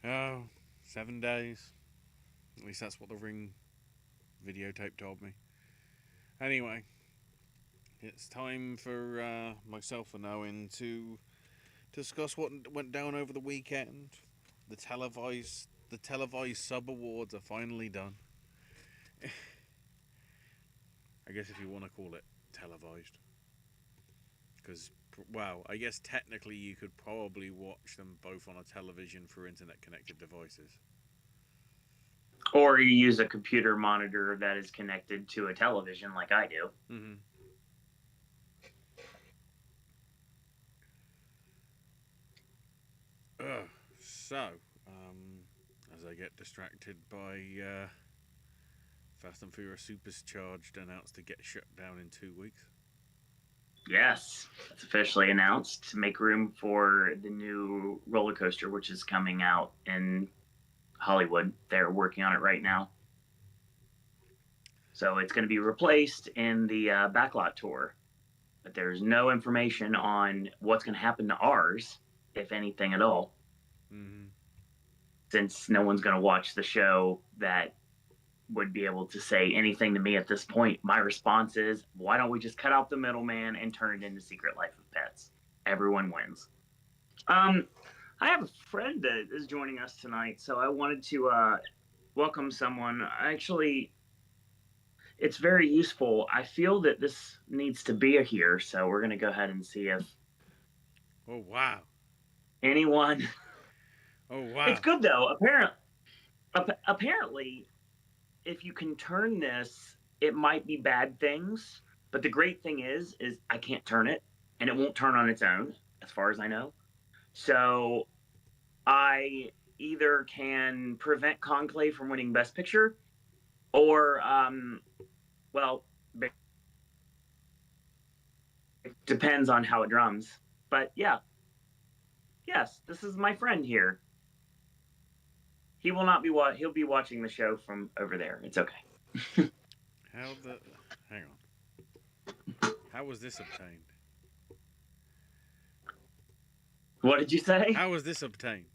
Oh, 7 days. At least that's what the Ring videotape told me. Anyway, it's time for myself and Owen to discuss what went down over the weekend. The televised sub awards are finally done. I guess if you want to call it televised, because well, I guess technically you could probably watch them both on a television through internet connected devices. Or you use a computer monitor that is connected to a television like I do. Mm-hmm. So, um, as I get distracted by Fast and Furious Supercharged announced to get shut down in 2 weeks. Yes, it's officially announced to make room for the new roller coaster, which is coming out in Hollywood. They're working on it right now. So it's going to be replaced in the backlot tour. But there's no information on what's going to happen to ours, if anything at all, Mm-hmm. since no one's going to watch the show that would be able to say anything to me at this point. My response is, why don't we just cut out the middleman and turn it into Secret Life of Pets? Everyone wins. Um, I have a friend that is joining us tonight, so I wanted to welcome someone. Actually, it's very useful. I feel that this needs to be here, so we're going to go ahead and see if Oh wow! anyone. Oh It's wow! good though. Apparently, if you can turn this, it might be bad things. But the great thing is I can't turn it, and it won't turn on its own, as far as I know. So I either can prevent Conclave from winning Best Picture, or well, it depends on how it drums. But yeah, yes, this is my friend here. He will not be he'll be watching the show from over there. It's okay. How the? Hang on. How was this obtained? What did you say? How was this obtained?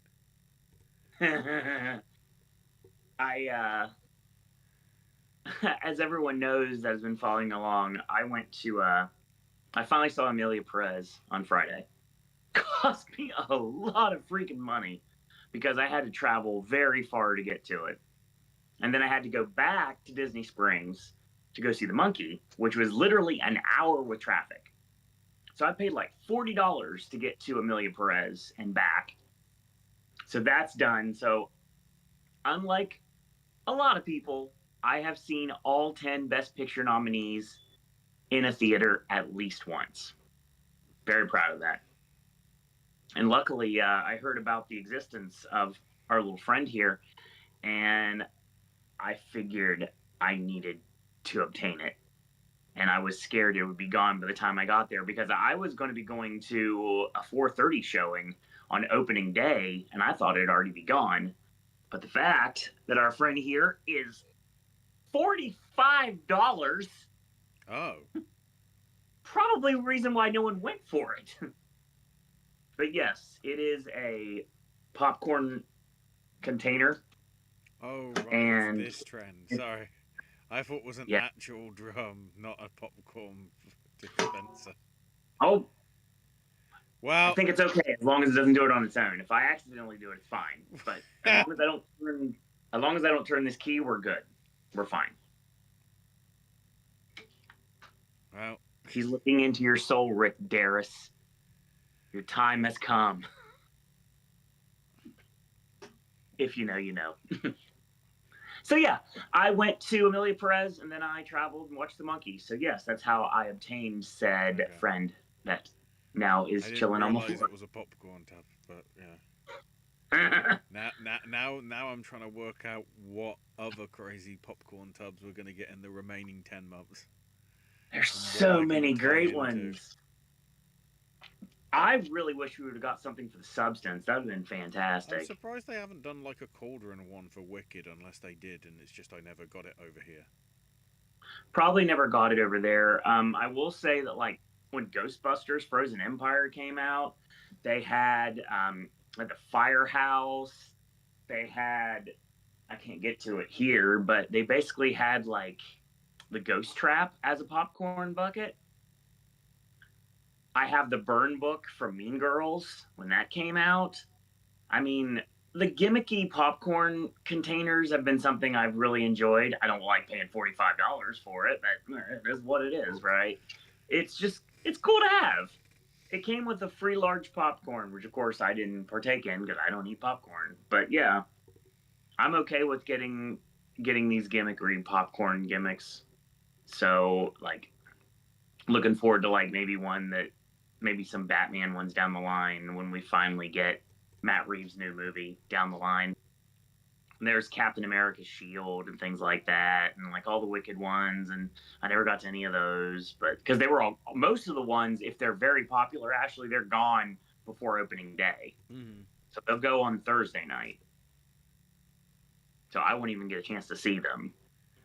I as everyone knows that has been following along, I finally saw Amelia Perez on Friday. Cost me a lot of freaking money because I had to travel very far to get to it. And then I had to go back to Disney Springs to go see the monkey, which was literally an hour with traffic. So I paid like $40 to get to Amelia Perez and back. So that's done. So unlike a lot of people, I have seen all 10 Best Picture nominees in a theater at least once. Very proud of that. And luckily, I heard about the existence of our little friend here, and I figured I needed to obtain it. And I was scared it would be gone by the time I got there because I was going to be going to a 4:30 showing on opening day, and I thought it'd already be gone. But the fact that our friend here is $45, Oh. probably the reason why no one went for it. But yes, it is a popcorn container, Oh right, it's and this trend. Sorry, I thought it was an yeah. actual drum, not a popcorn dispenser. Oh, I Well, think it's okay as long as it doesn't do it on its own. If I accidentally do it, it's fine. But as long as I don't turn this key, we're good. We're fine. well, He's looking into your soul, Rick Darris. Your time has come. If you know, you know. So yeah, I went to Amelia Perez and then I traveled and watched the monkeys. So yes, that's how I obtained said okay. friend that now I is didn't chilling on the realize floor. it was a popcorn tub, but yeah. Now I'm trying to work out what other crazy popcorn tubs we're gonna get in the remaining 10 months, There's and what so I can many return great into. ones. I really wish we would have got something for the substance. That would have been I'm fantastic. surprised they haven't done like a cauldron one for Wicked, unless they did, and it's just I never got it over here. Probably never got it over there. I will say that like when Ghostbusters Frozen Empire came out, they had like the firehouse. they had, I can't get to it here, but they basically had like the ghost trap as a popcorn bucket. I have the burn book from Mean Girls when that came out. I mean, the gimmicky popcorn containers have been something I've really enjoyed. I don't like paying $45 for it, but it is what it is, right? It's cool to have. It came with a free large popcorn, which of course I didn't partake in because I don't eat popcorn. But yeah, I'm okay with getting these gimmicky popcorn gimmicks. So like looking forward to like maybe some Batman ones down the line when we finally get Matt Reeves' new movie down the line. And there's Captain America's shield and things like that, and like all the Wicked ones. And I never got to any of those, but because they were all most of the ones, if they're very popular, actually they're gone before opening day. Mm-hmm. So they'll go on Thursday night. So I won't even get a chance to see them.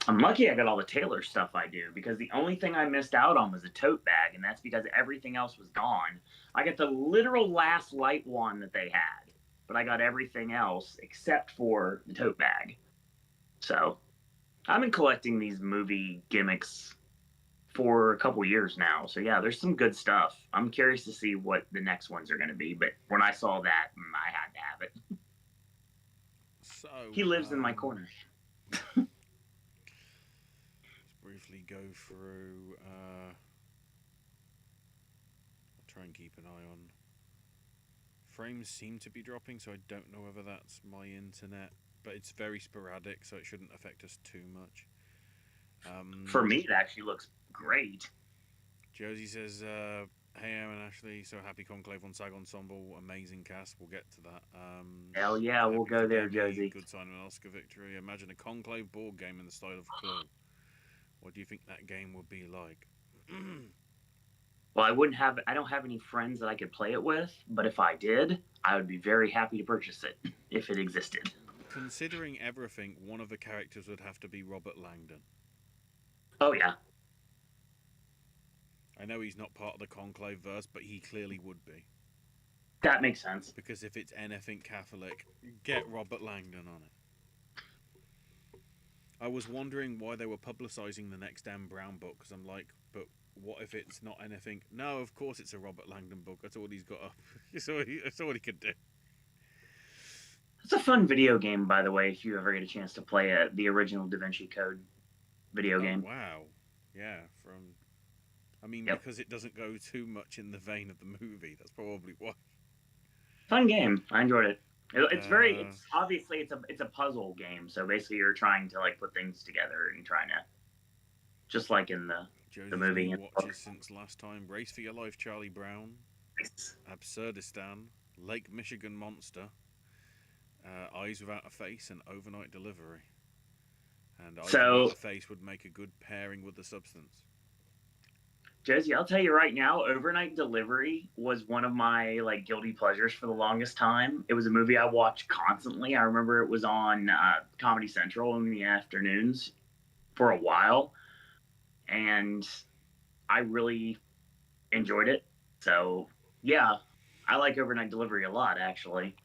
I'm lucky I got all the Taylor stuff I do because the only thing I missed out on was a tote bag, and that's because everything else was gone. I got the literal last light one that they had, but I got everything else except for the tote bag. So I've been collecting these movie gimmicks for a couple years now. So yeah, there's some good stuff. I'm curious to see what the next ones are going to be, but when I saw that, I had to have it. So He lives in my corner. Let's briefly go through. I'll try and keep an eye on. Frames seem to be dropping, so I don't know whether that's my internet, but it's very sporadic, so it shouldn't affect us too much. For me, it actually looks great. Josie says, "Hey, Owen Ashley, so happy Conclave on SAG Ensemble, amazing cast. We'll get to that. Hell yeah, we'll happy go for there, Demi, Josie. good sign of an Oscar victory. Imagine a Conclave board game in the style of Clue. What do you think that game would be like?" Well, I don't have any friends that I could play it with, but if I did, I would be very happy to purchase it if it existed. Considering everything, one of the characters would have to be Robert Langdon. Oh yeah, I know he's not part of the Conclave verse, but he clearly would be. that makes sense. Because if it's anything Catholic, get Robert Langdon on it. I was wondering why they were publicising the next Dan Brown book, because I'm like, but what if it's not anything? No, of course it's a Robert Langdon book. That's all he's got up. That's all he could do. It's a fun video game, by the way, if you ever get a chance to play it. The original Da Vinci Code video game. Wow. Yeah, Yep. because it doesn't go too much in the vein of the movie. That's probably why. Fun game. I enjoyed it. It's obviously it's a puzzle game. So basically, you're trying to like put things together and trying to, just like in Josie's the movie. new watches since last time: Race for Your Life, Charlie Brown, Absurdistan, Lake Michigan Monster, Eyes Without a Face, and Overnight Delivery. And Eyes Without a Face would make a good pairing with The Substance. Josie, I'll tell you right now, Overnight Delivery was one of my like guilty pleasures for the longest time. It was a movie I watched constantly. I remember it was on Comedy Central in the afternoons for a while, and I really enjoyed it. So yeah, I like Overnight Delivery a lot, actually.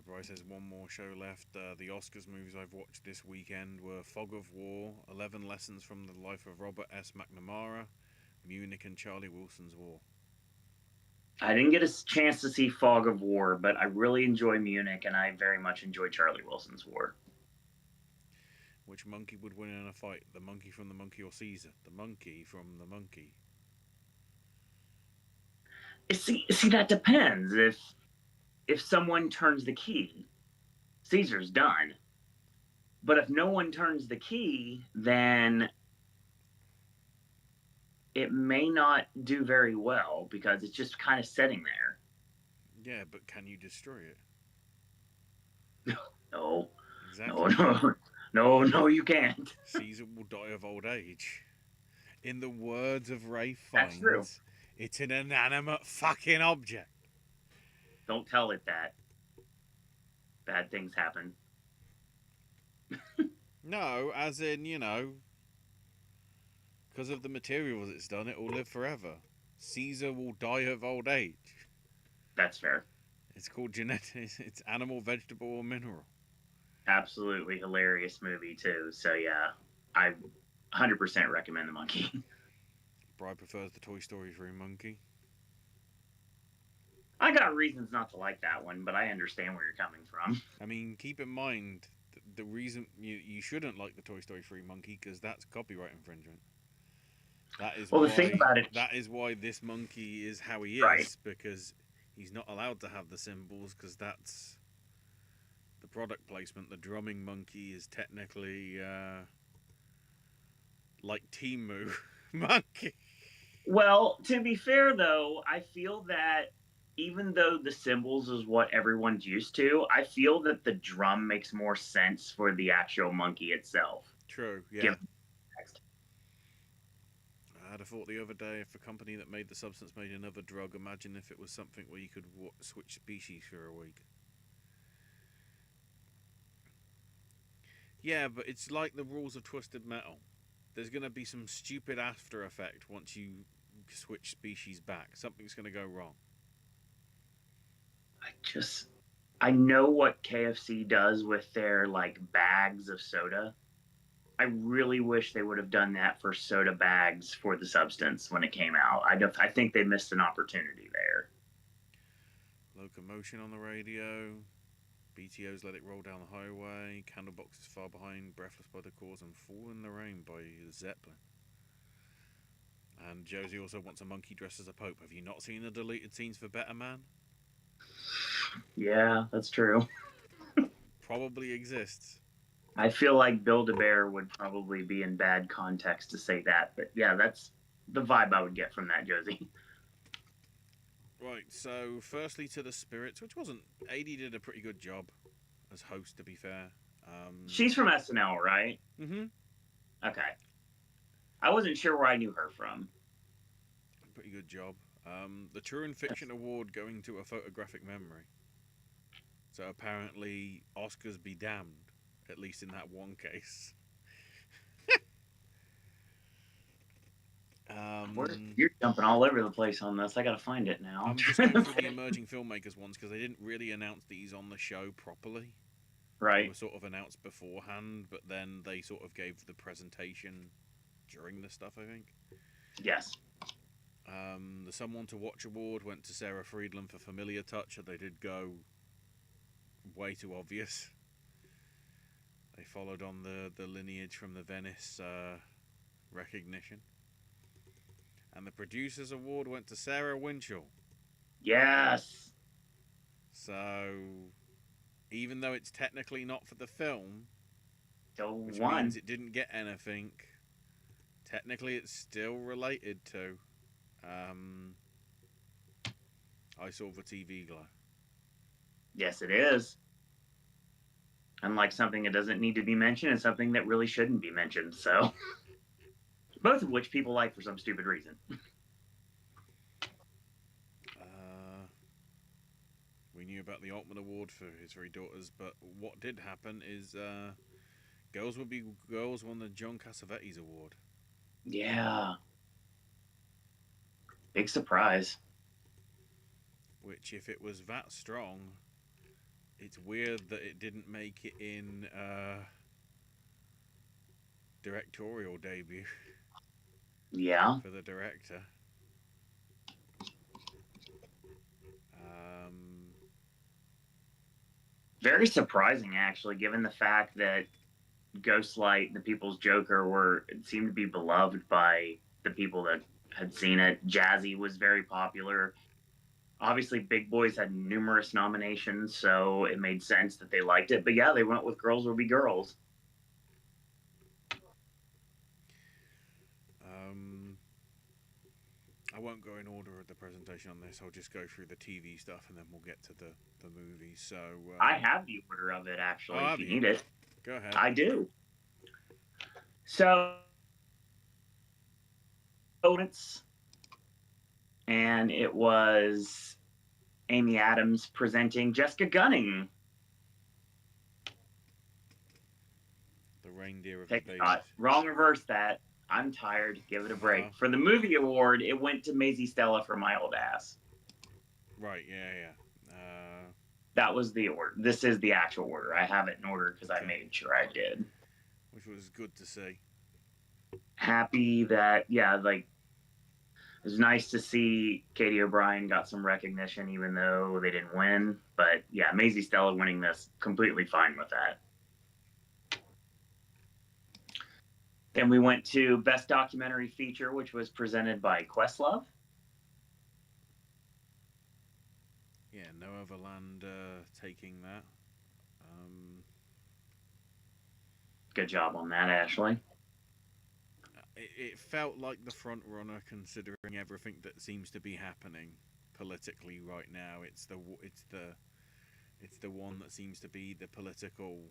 Bryce has one more show left. The Oscars movies I've watched this weekend were Fog of War, 11 Lessons from the Life of Robert S. McNamara, Munich, and Charlie Wilson's War. I didn't get a chance to see Fog of War, but I really enjoy Munich, and I very much enjoy Charlie Wilson's War. Which monkey would win in a fight? The monkey from the monkey or Caesar? The monkey from the monkey. See, that depends. If someone turns the key, Caesar's done. But if no one turns the key, then it may not do very well because it's just kind of sitting there. Yeah, but can you destroy it? No. Exactly. No, you can't. Caesar will die of old age. In the words of Ray That's Fiennes, true. It's an inanimate fucking object. Don't tell it that. Bad things happen. No, as in, because of the materials it's done, it will live forever. Caesar will die of old age. That's fair. It's called genetics. It's animal, vegetable, or mineral. Absolutely hilarious movie too. So yeah, I 100% recommend The Monkey. Bride prefers the Toy Story 3 monkey. I got reasons not to like that one, but I understand where you're coming from. I mean, keep in mind the reason you shouldn't like the Toy Story 3 monkey because that's copyright infringement. That is Well, the thing why about it, this monkey is how he right? is because he's not allowed to have the symbols because that's the product placement. The drumming monkey is technically like Timu monkey. Well, to be fair though, I feel that even though the symbols is what everyone's used to, I feel that the drum makes more sense for the actual monkey itself. True, yeah. Given context. I had a thought the other day if a company that made the substance made another drug, imagine if it was something where you could switch species for a week. Yeah, but it's like the rules of Twisted Metal. There's going to be some stupid after effect once you switch species back. Something's going to go wrong. I know what KFC does with their like bags of soda. I really wish they would have done that for soda bags for the substance when it came out. I think they missed an opportunity there. Locomotion on the radio. BTO's Let It Roll Down the Highway. Candlebox is Far Behind. Breathless by the Cause and Fall in the Rain by Zeppelin. And Josie also wants a monkey dressed as a pope. Have you not seen the deleted scenes for Better Man? Yeah, that's true. Probably exists. I feel like Build a Bear would probably be in bad context to say that, but yeah, that's the vibe I would get from that, Josie. Right, so firstly to the spirits, which wasn't... Adie did a pretty good job as host, to be fair. She's from SNL, right? Mm-hmm. Okay. I wasn't sure where I knew her from. Pretty good job. The True and Fiction Award going to A Photographic Memory. So apparently Oscars be damned, at least in that one case. You're jumping all over the place on this. I gotta find it now. I'm just going through the emerging filmmakers ones because they didn't really announce these on the show properly. Right. They were sort of announced beforehand, but then they sort of gave the presentation during the stuff, I think. Yes. The Someone to Watch Award went to Sarah Friedland for Familiar Touch, and they did go way too obvious. They followed on the lineage from the Venice recognition. And the Producers Award went to Sarah Winchell. Yes. So, even though it's technically not for the film, which one means it didn't get anything, technically it's still related to I Saw the TV Glow. Yes, it is. Unlike something that doesn't need to be mentioned and something that really shouldn't be mentioned. So, both of which people like for some stupid reason. We knew about the Altman Award for his three daughters, but what did happen is Girls Will Be Girls won the John Cassavetes Award. Yeah. Big surprise. Which, if it was that strong, it's weird that it didn't make it in directorial debut. Yeah. For the director. Very surprising, actually, given the fact that Ghostlight and The People's Joker seemed to be beloved by the people that had seen it. Jazzy was very popular. Obviously, Big Boys had numerous nominations, so it made sense that they liked it. But yeah, they went with Girls Will Be Girls. I won't go in order of the presentation on this. I'll just go through the TV stuff and then we'll get to the movies. So I have the order of it, actually, if you need it. Go ahead. I do. So, and it was Amy Adams presenting Jessica Gunning. The Reindeer of Take the a shot. Wrong, reverse that. I'm tired. Give it a break. For the movie award, it went to Maisie Stella for My Old Ass. Right, yeah. That was the order. This is the actual order. I have it in order because I Okay. made sure I did. Which was good to see. Happy that, yeah, like, it was nice to see Katie O'Brien got some recognition, even though they didn't win. But yeah, Maisie Stella winning this, completely fine with that. Then we went to Best Documentary Feature, which was presented by Questlove. Yeah, No Other Land taking that. Good job on that, Ashley. It felt like the front runner, considering everything that seems to be happening politically right now. It's the one that seems to be the political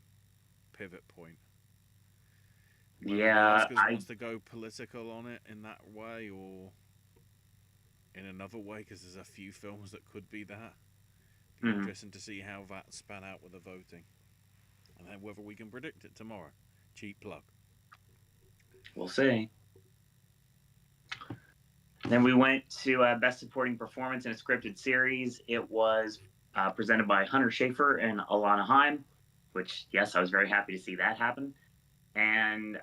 pivot point. Whether the Yeah, Oscars wants to go political on it in that way or in another way, because there's a few films that could be that. Be interesting to see how that span out with the voting, and then whether we can predict it tomorrow. Cheap plug. We'll see. Then we went to Best Supporting Performance in a Scripted Series. It was presented by Hunter Schafer and Alana Haim, which, yes, I was very happy to see that happen. And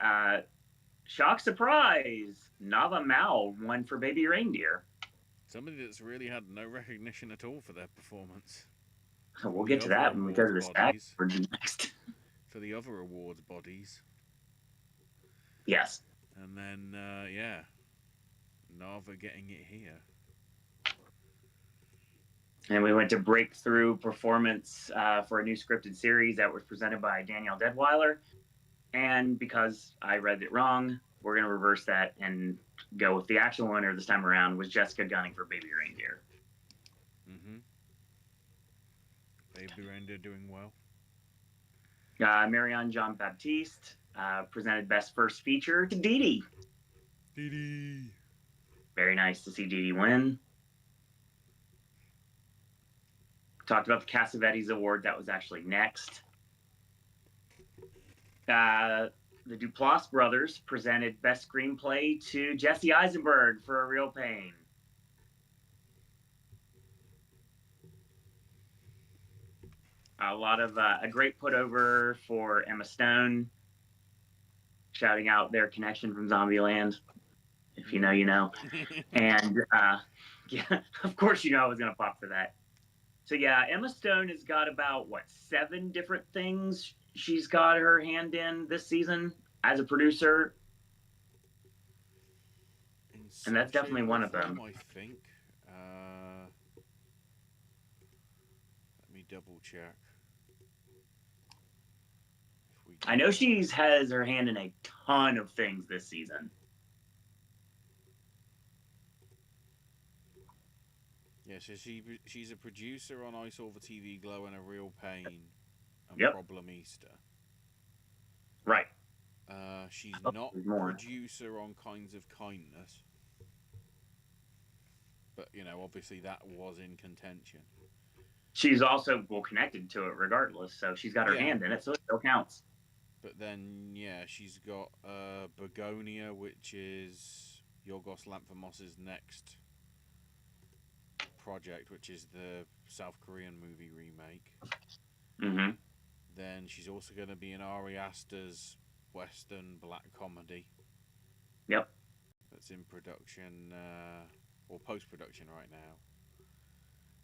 shock surprise, Nava Mal won for Baby Reindeer. Somebody that's really had no recognition at all for their performance. We'll get to that when we go to the stack for next. For the other awards bodies. Yes. And then, yeah, Nava getting it here. And we went to Breakthrough Performance for a new scripted series that was presented by Danielle Deadweiler. And because I read it wrong, we're going to reverse that and go with the actual winner this time around, was Jessica Gunning for Baby Reindeer. Mm-hmm. Baby Reindeer doing well. Marianne Jean-Baptiste presented Best First Feature to Dee Dee. Dee Dee. Very nice to see Dee Dee win. Talked about the Cassavetes Award. That was actually next. The Duplass brothers presented Best Screenplay to Jesse Eisenberg for A Real Pain. A lot of a great putover for Emma Stone, shouting out their connection from Zombieland. If you know, you know. And yeah, of course, you know I was gonna pop for that. So yeah, Emma Stone has got about 7 different things she's got her hand in this season as a producer, and that's definitely one of them. I think. Let me double check. I know she has her hand in a ton of things this season. Yeah, so she's a producer on Ice Over TV Glow and A Real Pain and Problem Easter. Right. She's not producer on Kinds of Kindness. But, you know, obviously that was in contention. She's also, connected to it regardless, so she's got her hand in it, so it still counts. But then, yeah, she's got Begonia, which is Yorgos Lanthimos' next project, which is the South Korean movie remake. Mm-hmm. Then she's also going to be in Ari Aster's Western black comedy. Yep. That's in production, or post-production right now.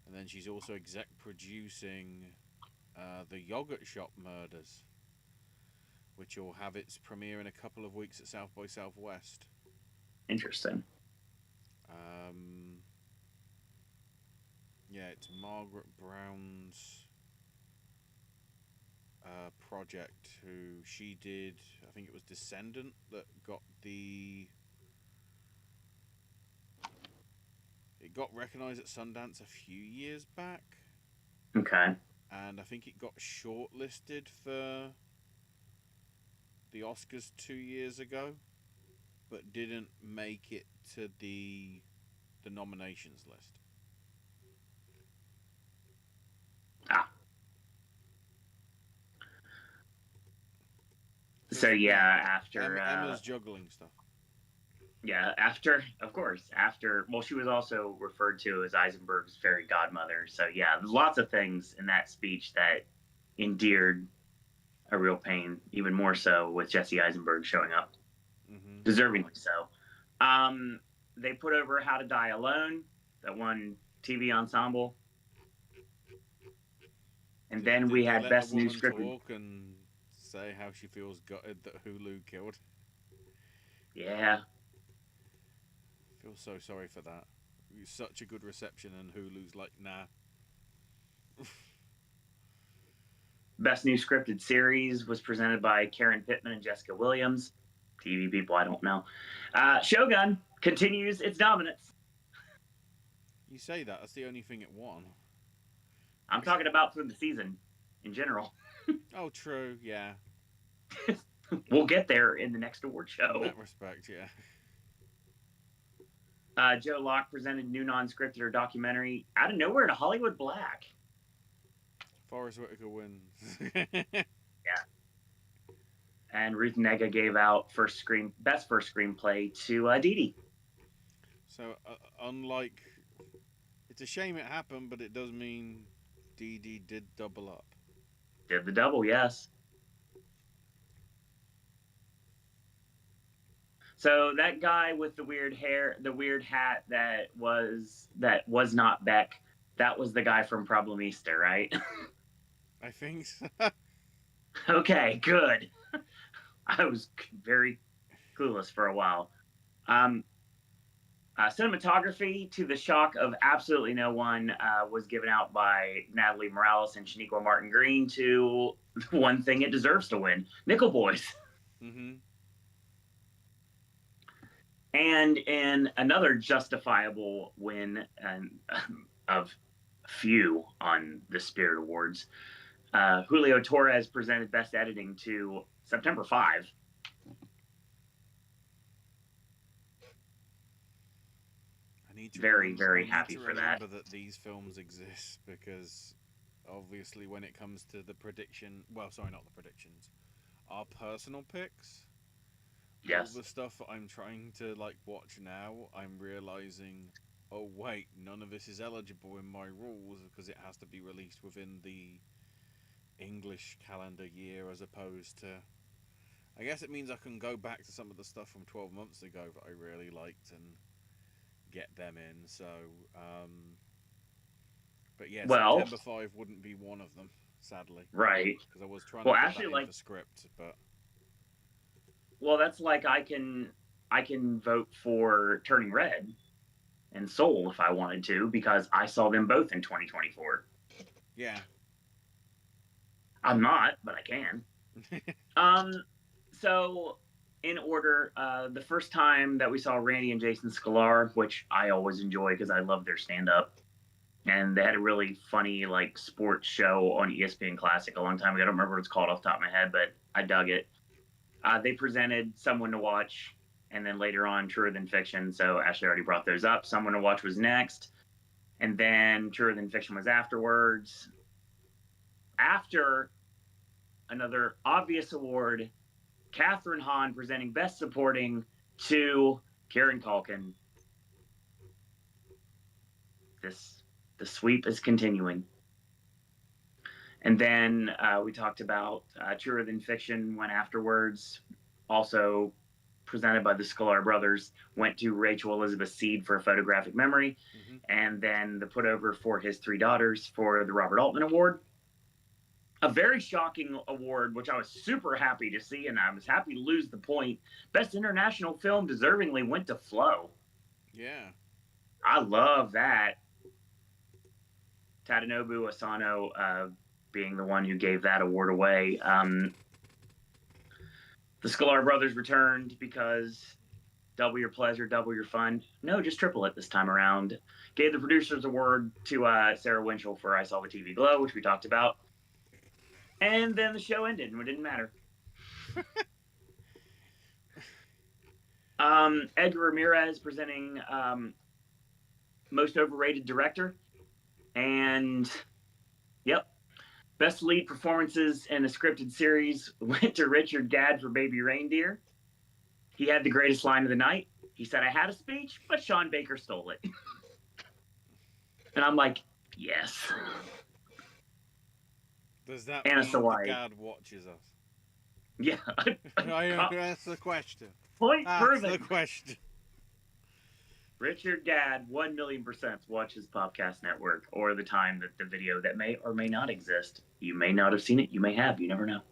And then she's also exec producing The Yogurt Shop Murders, which will have its premiere in a couple of weeks at South by Southwest. Interesting. Yeah, it's Margaret Brown's project, who she did, I think it was Descendant, that got it got recognised at Sundance a few years back. Okay. And I think it got shortlisted for the Oscars 2 years ago, but didn't make it to the nominations list. So yeah, after Emma's juggling stuff. Yeah, well, she was also referred to as Eisenberg's fairy godmother. So, yeah, there's lots of things in that speech that endeared a real pain, even more so with Jesse Eisenberg showing up, Mm-hmm. deservingly so. Um, they put over How to Die Alone, that one TV ensemble. And then Did we they had let the Best New woman Scripted. talk and say how she feels gutted that Hulu killed? Yeah. I feel so sorry for that. Such a good reception, and Hulu's like, nah. Best New Scripted Series was presented by Karen Pittman and Jessica Williams. TV people, I don't know. Shogun continues its dominance. You say that, that's the only thing it won. I'm talking about for the season in general. Oh, true, yeah. We'll get there in the next award show. In that respect, yeah. Joe Locke presented new non-scripted or documentary out of nowhere to Hollywood Black. Forrest Whitaker wins. Yeah. And Ruth Negga gave out best first screenplay to Dee Dee. So, unlike... It's a shame it happened, but it does mean Dee Dee did double up. Did the double, yes. So that guy with the weird hair, the weird hat that was not Beck, that was the guy from Problemista, right? I think so. Okay, good. I was very clueless for a while. Cinematography, to the shock of absolutely no one, was given out by Natalie Morales and Shaniqua Martin Green to the one thing it deserves to win, Nickel Boys. Mm-hmm. And in another justifiable win of few on the Spirit Awards, Julio Torres presented Best Editing to September 5. Very, very happy for that. I need to remember that these films exist, because obviously when it comes to the prediction... Well, sorry, not the predictions. Our personal picks... Yes. All the stuff that I'm trying to watch now, I'm realizing, oh wait, none of this is eligible in my rules because it has to be released within the English calendar year, as opposed to... I guess it means I can go back to some of the stuff from 12 months ago that I really liked and get them in. So, but yeah, September 5 wouldn't be one of them, sadly. Right. Because I was trying to put that in the script, but... Well, that's like I can vote for Turning Red and Soul if I wanted to, because I saw them both in 2024. Yeah. I'm not, but I can. So in order, the first time that we saw Randy and Jason Sklar, which I always enjoy because I love their stand-up, and they had a really funny sports show on ESPN Classic a long time ago. I don't remember what it's called off the top of my head, but I dug it. They presented Someone to Watch, and then later on Truer Than Fiction. So Ashley already brought those up. Someone to Watch was next, and then Truer Than Fiction was afterwards. After another obvious award, Catherine Hahn presenting Best Supporting to Kieran Culkin. The sweep is continuing. And then we talked about Truer Than Fiction went afterwards, also presented by the Sklar brothers, went to Rachel Elizabeth Seed for a Photographic Memory, and then the put over for His Three Daughters for the Robert Altman Award. A very shocking award, which I was super happy to see, and I was happy to lose the point. Best International Film deservingly went to Flow. Yeah. I love that. Tadanobu Asano being the one who gave that award away. The Sklar brothers returned because double your pleasure, double your fun. No, just triple it this time around. Gave the producers award to Sarah Winchell for I Saw the TV Glow, which we talked about. And then the show ended, and it didn't matter. Edgar Ramirez presenting Most Overrated Director. And, yep, Best Lead Performances in a Scripted Series went to Richard Gadd for Baby Reindeer. He had the greatest line of the night. He said I had a speech, but Sean Baker stole it. And I'm like, yes. Does that Anna mean the Sawai. God watches us? Yeah. That's the question. Point That's proven. the question. Richard Gadd, 1,000,000% watches Popcast Network, or the time that the video that may or may not exist. You may not have seen it. You may have. You never know.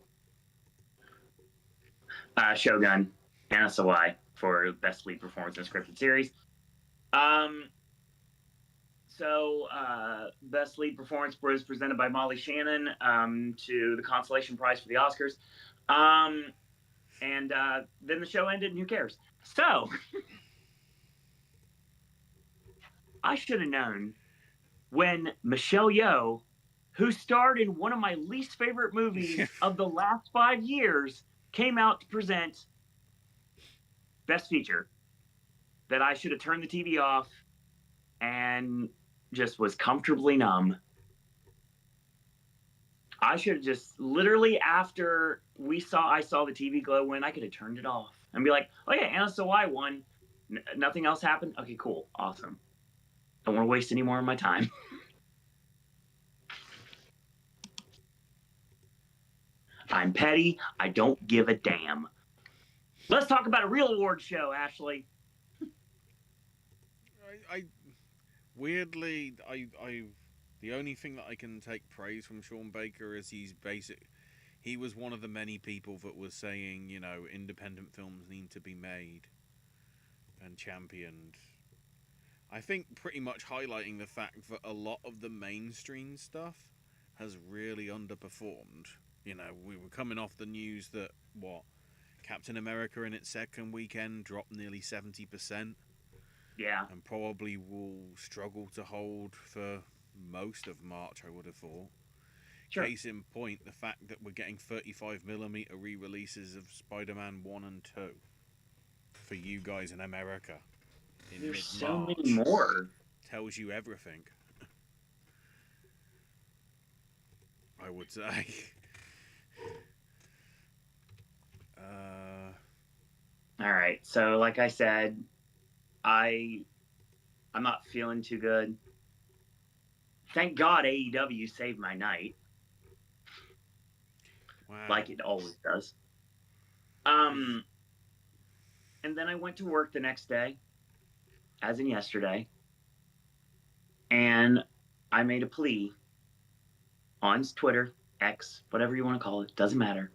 Shogun, Anna Sawai for Best Lead Performance in a Scripted Series. Best Lead Performance was presented by Molly Shannon to the consolation prize for the Oscars. And then the show ended, and who cares? So, I should have known when Michelle Yeoh, who starred in one of my least favorite movies of the last 5 years, came out to present Best Feature, that I should have turned the TV off and just was comfortably numb. I should have just literally after I saw the TV glow win, I could have turned it off and be like, oh yeah, Anna Sawai won. Nothing else happened. Okay, cool, awesome. Don't want to waste any more of my time. I'm petty. I don't give a damn. Let's talk about a real award show, Ashley. Weirdly, the only thing that I can take praise from Sean Baker is he was one of the many people that was saying, you know, independent films need to be made and championed. I think pretty much highlighting the fact that a lot of the mainstream stuff has really underperformed. You know, we were coming off the news that, Captain America in its second weekend dropped nearly 70%. Yeah. And probably will struggle to hold for most of March, I would have thought. Sure. Case in point, the fact that we're getting 35mm re-releases of Spider-Man 1 and 2 for you guys in America in There's mid-March. So many more. Tells you everything. I would say. All right. So, like I said, I'm not feeling too good. Thank God AEW saved my night. Wow. Like it always does. And then I went to work the next day, as in yesterday, and I made a plea on Twitter, X, whatever you want to call it, doesn't matter.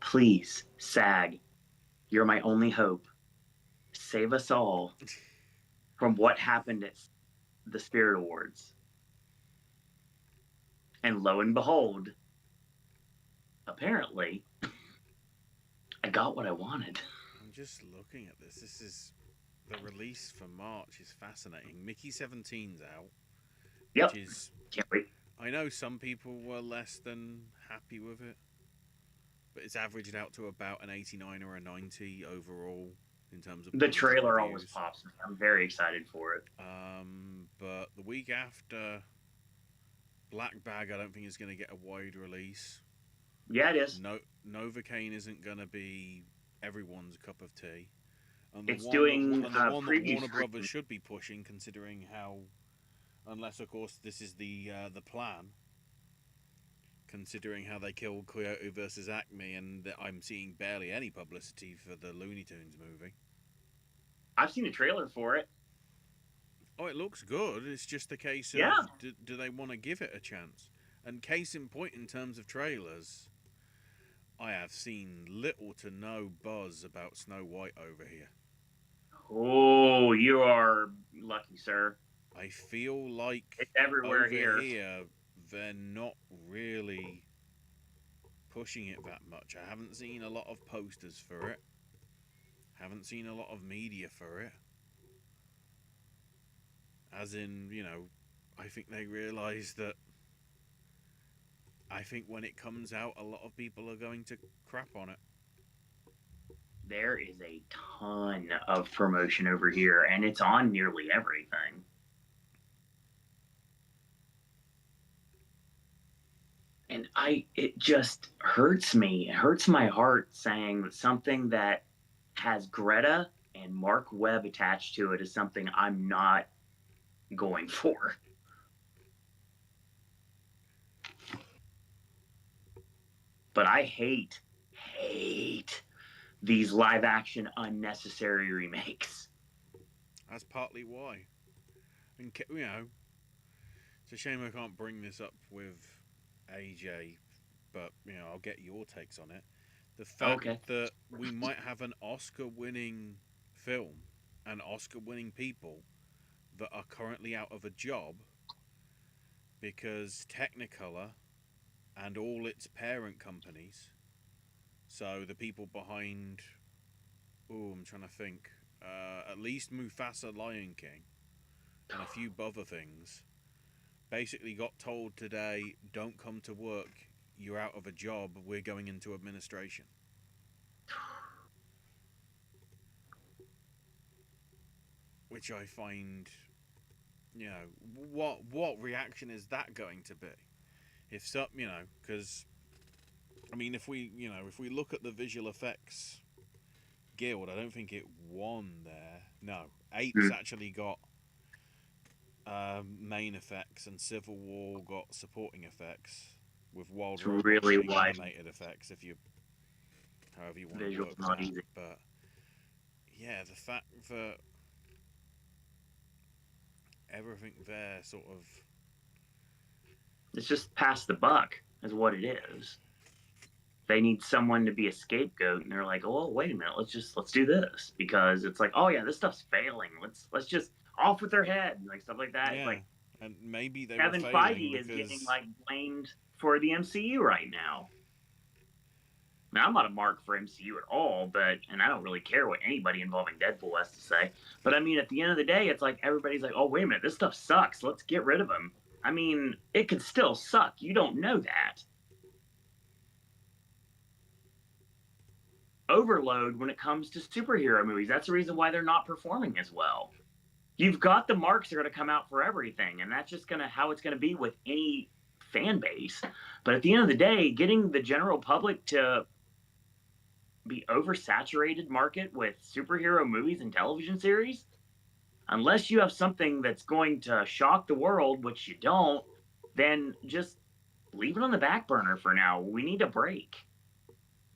Please, SAG, you're my only hope. Save us all from what happened at the Spirit Awards. And lo and behold, apparently, I got what I wanted. I'm just looking at this. This is the release for March is fascinating. Mickey 17's out. Yep. Which is, can't wait. I know some people were less than happy with it, but it's averaged out to about an 89 or a 90 overall in terms of the trailer reviews. Always pops me. I'm very excited for it. But the week after, Black Bag I don't think is going to get a wide release. Yeah, it is. Novocaine isn't going to be everyone's cup of tea. And it's doing the one that Warner Brothers should be pushing, considering how, unless of course this is the plan, considering how they killed Coyote versus Acme, and that I'm seeing barely any publicity for the Looney Tunes movie. I've seen a trailer for it. Oh, it looks good. It's just a case of do they want to give it a chance? And case in point, in terms of trailers, I have seen little to no buzz about Snow White over here. Oh, you are lucky, sir. I feel like it's everywhere here they're not really pushing it that much. I haven't seen a lot of posters for it. Haven't seen a lot of media for it. As in, you know, I think they realise that I think when it comes out, a lot of people are going to crap on it. There is a ton of promotion over here, and it's on nearly everything. And it just hurts me. It hurts my heart saying that something that has Greta and Mark Webb attached to it is something I'm not going for. But I hate these live action unnecessary remakes. That's partly why. And it's a shame I can't bring this up with AJ, but I'll get your takes on it. The fact Okay. that we might have an Oscar-winning film and Oscar-winning people that are currently out of a job because Technicolor and all its parent companies, so the people behind, I'm trying to think, at least Mufasa Lion King and a few other things, basically got told today, don't come to work, you're out of a job, we're going into administration. Which I find, what reaction is that going to be? If some, because if we look at the visual effects guild, I don't think it won there. No, Apes actually got main effects, and Civil War got supporting effects, with Wild It's Robot really getting wide. animated effects. If you, however you want to Visual work not that, easy. but yeah, the fact that everything there sort of, It's just pass the buck, is what it is. They need someone to be a scapegoat, and they're like, "Oh, wait a minute, let's do this," because it's like, "Oh yeah, this stuff's failing. Let's just off with their head," and like stuff like that. It's yeah, like and maybe they were Kevin failing Feige is getting because like blamed for the MCU right now. Now, I'm not a mark for MCU at all, and I don't really care what anybody involving Deadpool has to say. But I mean, at the end of the day, it's like everybody's like, "Oh, wait a minute, this stuff sucks. Let's get rid of him." I mean, it could still suck. You don't know that. Overload when it comes to superhero movies. That's the reason why they're not performing as well. You've got the marks that are going to come out for everything, and that's just gonna how it's going to be with any fan base. But at the end of the day, getting the general public to be oversaturated market with superhero movies and television series, unless you have something that's going to shock the world, which you don't, then just leave it on the back burner for now. We need a break.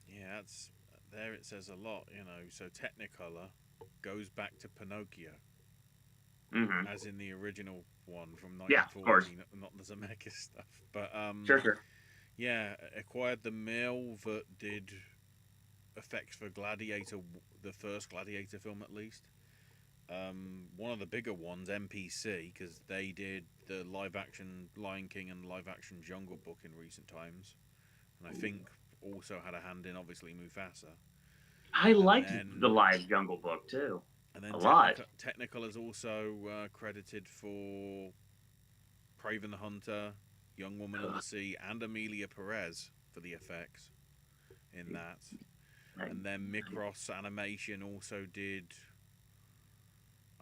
yeah, that's there. It says a lot, So Technicolor goes back to Pinocchio, Mm-hmm. as in the original one from Yeah, of course. 1940, not the Zemeckis stuff. But Sure. yeah, acquired the mill that did effects for Gladiator, the first Gladiator film at least. One of the bigger ones, MPC, because they did the live action Lion King and live action Jungle Book in recent times, and I think also had a hand in obviously Mufasa. I And liked the then live Jungle Book too. and then A lot. Technical is also credited for Craven the Hunter, Young Woman in the Sea, and Amelia Perez for the effects in that. And then Micros Animation also did,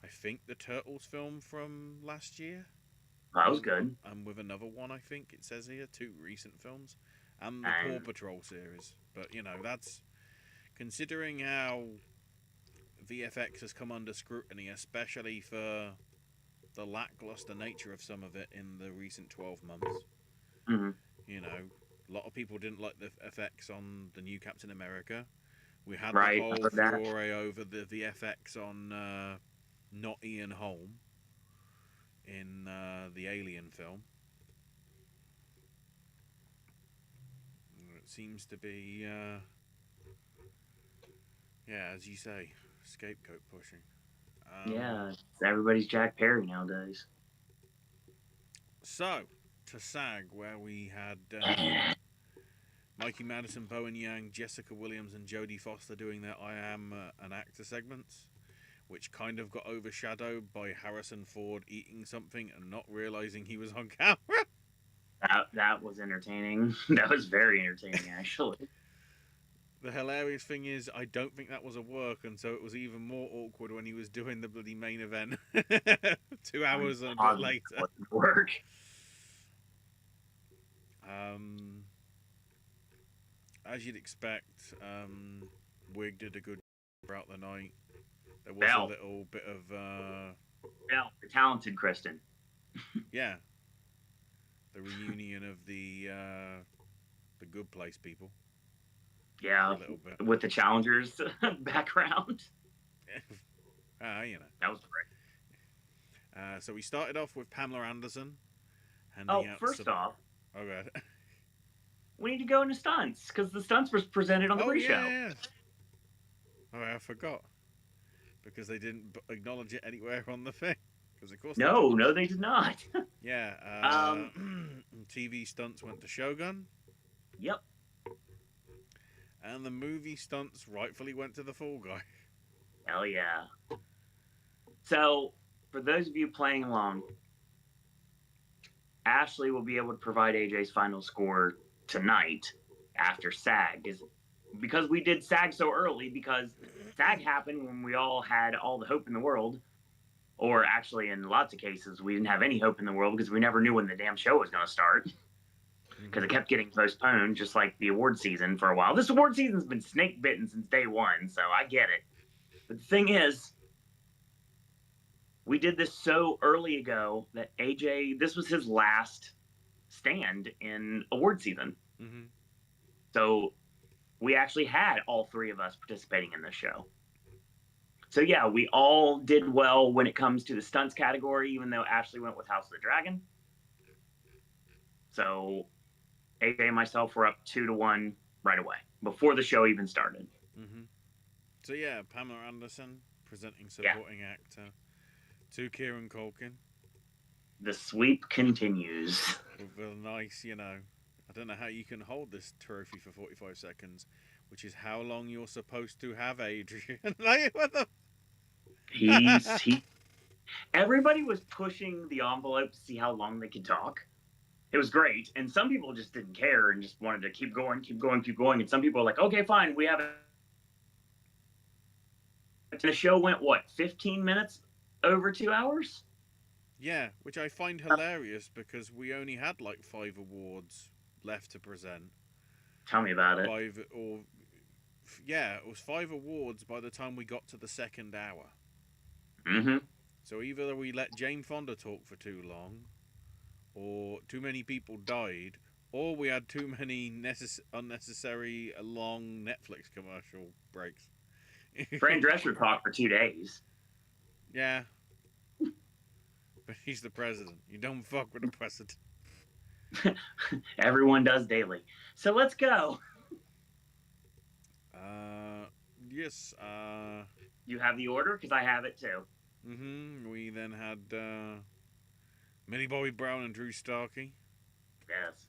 I think, the Turtles film from last year. That was good. And with another one, I think it says here, 2 recent films. And the Paw And Patrol series. But, that's considering how VFX has come under scrutiny, especially for the lackluster nature of some of it in the recent 12 months. mm-hmm. A lot of people didn't like the effects on the new Captain America. We had the Right, whole furore over the VFX on Not Ian Holm in the Alien film. It seems to be, as you say, scapegoat pushing. Yeah, everybody's Jack Perry nowadays. So, to SAG, where we had Mikey Madison, Bowen Yang, Jessica Williams, and Jodie Foster doing their I Am an Actor segments, which kind of got overshadowed by Harrison Ford eating something and not realizing he was on camera. That was entertaining. That was very entertaining, actually. The hilarious thing is, I don't think that was a work, and so it was even more awkward when he was doing the bloody main event 2 hours and a bit later. Work. As you'd expect, Wig did a good job throughout the night. There was a Belle. little bit of Belle, the talented Kristen. yeah, the reunion of the Good Place people for Yeah, a little bit. with the Challengers background. You know. That was great. So we started off with Pamela Anderson handing Oh, out first off, Oh god. we need to go into stunts because the stunts was presented on the Oh pre-show. yeah. Oh, I forgot because they didn't acknowledge it anywhere on the thing. Because of course they No, didn't. no, they did not. Yeah. um, TV stunts went to Shogun, yep. and the movie stunts rightfully went to the Fall Guy. Hell yeah. So, for those of you playing along, Ashley will be able to provide AJ's final score tonight after SAG. Is because we did SAG so early because SAG happened when we all had all the hope in the world. Or actually, in lots of cases, we didn't have any hope in the world because we never knew when the damn show was going to start. Because it kept getting postponed, just like the award season for a while. This award season's been snake bitten since day one, so I get it. But the thing is, we did this so early ago that AJ, this was his last stand in award season. Mm-hmm. So we actually had all three of us participating in this show. So yeah, we all did well when it comes to the stunts category, even though Ashley went with House of the Dragon. So AJ and myself were up 2-1 right away before the show even started. Mm-hmm. So yeah, Pamela Anderson presenting supporting actor to Kieran Culkin. The sweep continues. With a nice, I don't know how you can hold this trophy for 45 seconds, which is how long you're supposed to have Adrian. Like, what the? he. Everybody was pushing the envelope to see how long they could talk. It was great, and some people just didn't care and just wanted to keep going, keep going, keep going. And some people were like, "Okay, fine, we have it." The show went 15 minutes over 2 hours. Yeah, which I find hilarious because we only had like 5 awards left to present. Tell me about it. It was 5 awards by the time we got to the second hour. Mm-hmm. So either we let Jane Fonda talk for too long, or too many people died, or we had too many unnecessary long Netflix commercial breaks. Fran Drescher talked for 2 days. Yeah. But he's the president. You don't fuck with the president. Everyone does daily. So let's go. Yes. You have the order? Because I have it too. Mm-hmm. We then had Millie Bobby Brown and Drew Starkey. Yes.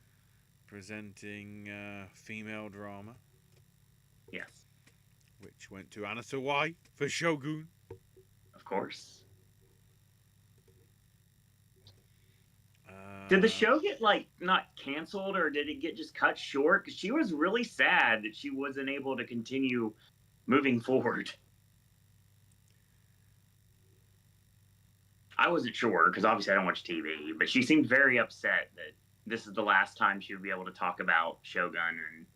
Presenting female drama. Yes. Which went to Anna Sawai for Shogun. Of course. Did the show get not canceled, or did it get just cut short? Because she was really sad that she wasn't able to continue moving forward. I wasn't sure because obviously I don't watch TV, but she seemed very upset that this is the last time she would be able to talk about Shogun. And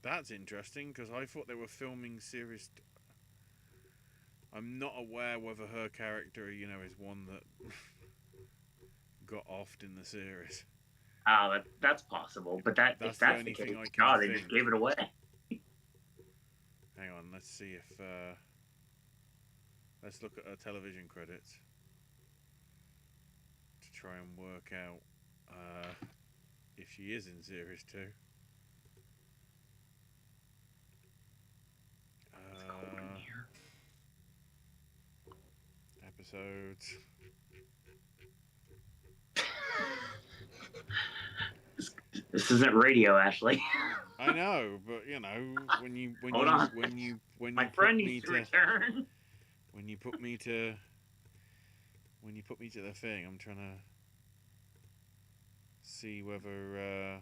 that's interesting because I thought they were filming series. I'm not aware whether her character, is one that got offed in the series. Oh, that's possible, but that's the only thing I can think. They just gave it away. Hang on, let's see if let's look at her television credits to try and work out if she is in series 2. It's cold in here. Episodes. This isn't radio, Ashley. I know, but when you my friend needs to return. When you put me to the thing, I'm trying to see whether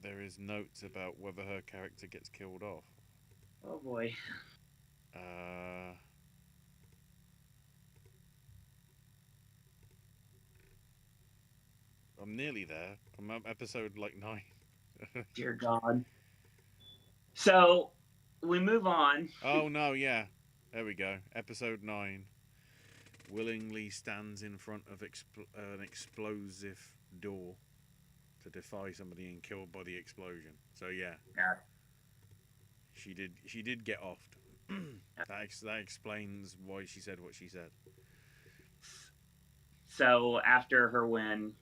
there is notes about whether her character gets killed off. Oh boy. I'm nearly there. I'm at episode 9. Dear God. So we move on. Oh no, yeah. There we go. Episode 9. Willingly stands in front of an explosive door to defy somebody and killed by the explosion. So yeah, Yeah. she did get offed. That explains why she said what she said. So after her win,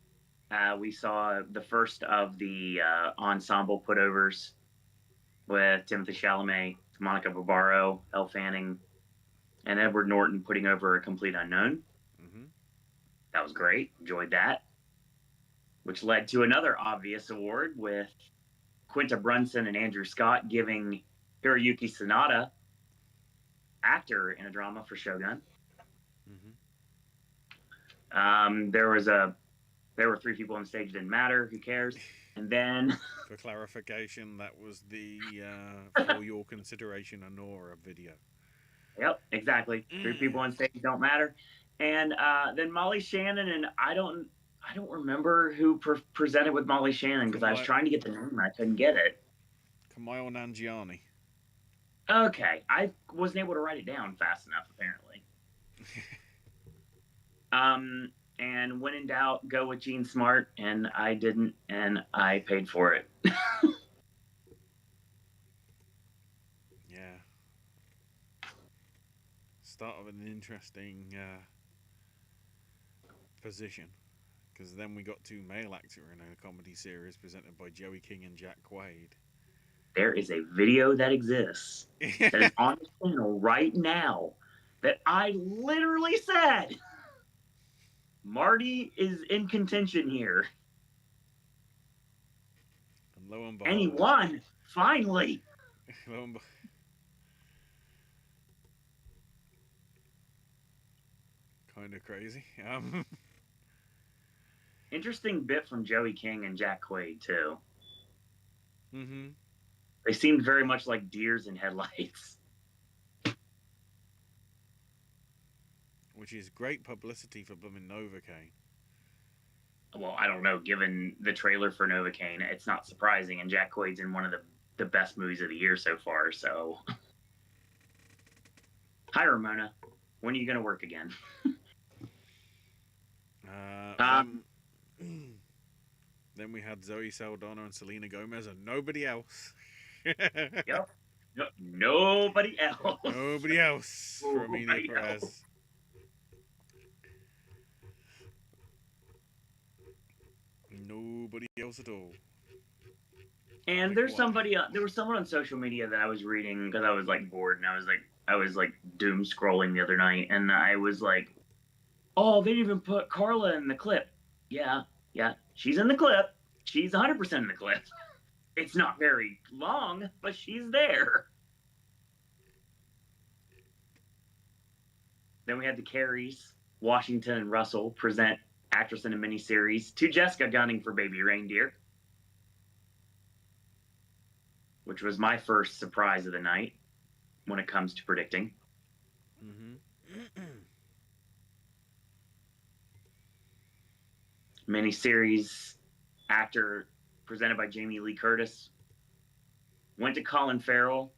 we saw the first of the ensemble putovers with Timothy Chalamet, Monica Barbaro, Elle Fanning, and Edward Norton putting over A Complete Unknown. Mm-hmm. That was great. Enjoyed that. Which led to another obvious award with Quinta Brunson and Andrew Scott giving Hiroyuki Sanada actor in a drama for Shogun. Mm-hmm. There were 3 people on stage. Didn't matter. Who cares? And then, for clarification, that was the for your consideration Honora video. Yep, exactly. 3 people on stage don't matter. And then Molly Shannon and I don't remember who presented with Molly Shannon because I was trying to get the name and I couldn't get it. Kamayo Nanjiani. Okay, I wasn't able to write it down fast enough apparently. And when in doubt, go with Gene Smart, and I didn't, and I paid for it. Yeah. Start of an interesting position, because then we got 2 male actors in a comedy series presented by Joey King and Jack Quaid. There is a video that exists that is on the channel right now that I literally said Marty is in contention here. And lo and behold. And he won, finally. Lo and kind of crazy. Interesting bit from Joey King and Jack Quaid, too. Mm-hmm. They seemed very much like deers in headlights. Which is great publicity for blooming Novocaine. Well, I don't know. Given the trailer for Novocaine, it's not surprising. And Jack Quaid's in one of the best movies of the year so far. So, hi Ramona, when are you going to work again? Then we had Zoe Saldana and Selena Gomez and nobody else. Yep. No, nobody else. Nobody else for Amelia Perez. Nobody else at all. And there was someone on social media that I was reading because I was like bored and I was like doom scrolling the other night and I was like, oh, they didn't even put Carla in the clip. Yeah, she's in the clip. She's 100% in the clip. It's not very long, but she's there. Then we had the Carries, Washington and Russell present actress in a miniseries to Jessica gunning for Baby Reindeer, which was my first surprise of the night when it comes to predicting. Mm-hmm. Miniseries actor presented by Jamie Lee Curtis went to Colin Farrell,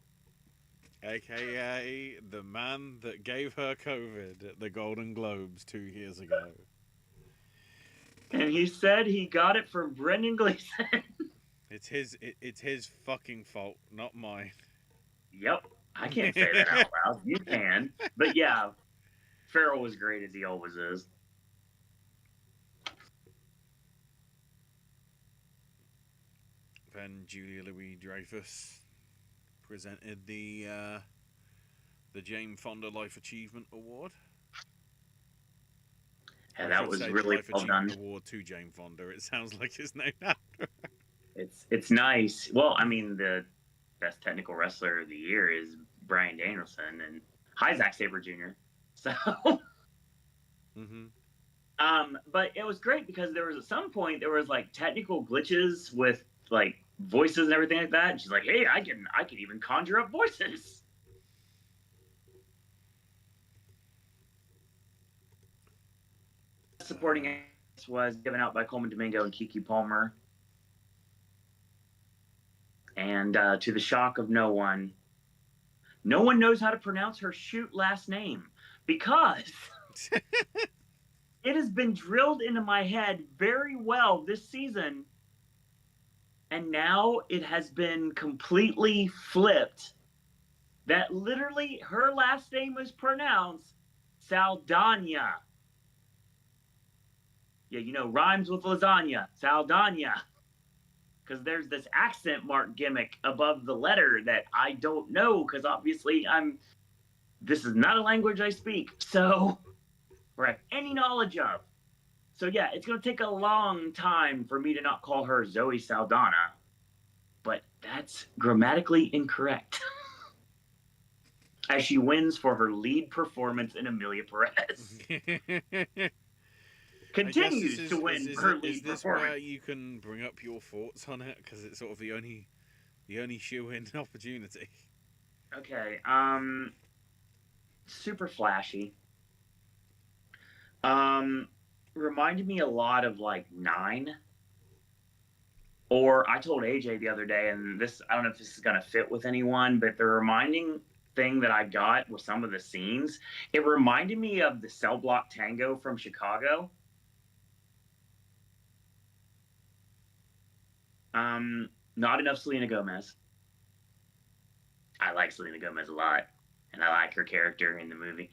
aka the man that gave her COVID at the Golden Globes 2 years ago. And he said he got it from Brendan Gleeson. It's his fucking fault, not mine. Yep, I can't say that out loud. You can, but yeah, Farrell was great as he always is. Then Julia Louis-Dreyfus presented the Jane Fonda Life Achievement Award. Yeah, that was really Life well Achievement done. Award to Jane Fonda. It sounds like it's named after. It's nice. Well, I mean, the best technical wrestler of the year is Bryan Danielson, and hi Zack Sabre Jr. So, but it was great because there was at some point there was like technical glitches with like voices and everything like that. And she's like, "Hey, I can even conjure up voices." Supporting actress was given out by Coleman Domingo and Keke Palmer. And to the shock of no one knows how to pronounce her shoot last name because it has been drilled into my head very well this season. And now it has been completely flipped that literally her last name is pronounced Saldana. Yeah, you know, rhymes with lasagna, Saldana. Because there's this accent mark gimmick above the letter that I don't know, because obviously this is not a language I speak, so, or have any knowledge of. So yeah, it's going to take a long time for me to not call her Zoe Saldana, but that's grammatically incorrect. As she wins for her lead performance in Amelia Perez. Continues to win her lead this performance. where you can bring up your thoughts on it? Because it's sort of the only shoe-in opportunity. Okay, super flashy. Reminded me a lot of like Nine. Or I told AJ the other day, and this, I don't know if this is going to fit with anyone, but the reminding thing that I got with some of the scenes, it reminded me of the Cell Block Tango from Chicago. Not enough Selena Gomez. I like Selena Gomez a lot, and I like her character in the movie.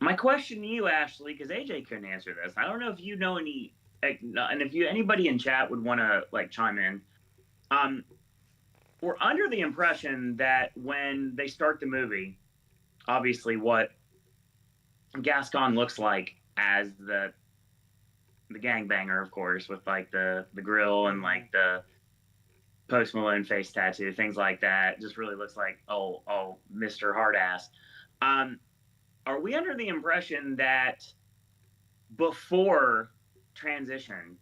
My question to you, Ashley, because AJ couldn't answer this. I don't know if you know any, and if anybody in chat would want to like chime in. We're under the impression that when they start the movie, obviously what Gascon looks like as the gangbanger, of course, with like the grill and like the Post Malone face tattoo, things like that, just really looks like Mr. Hardass. Are we under the impression that before transition,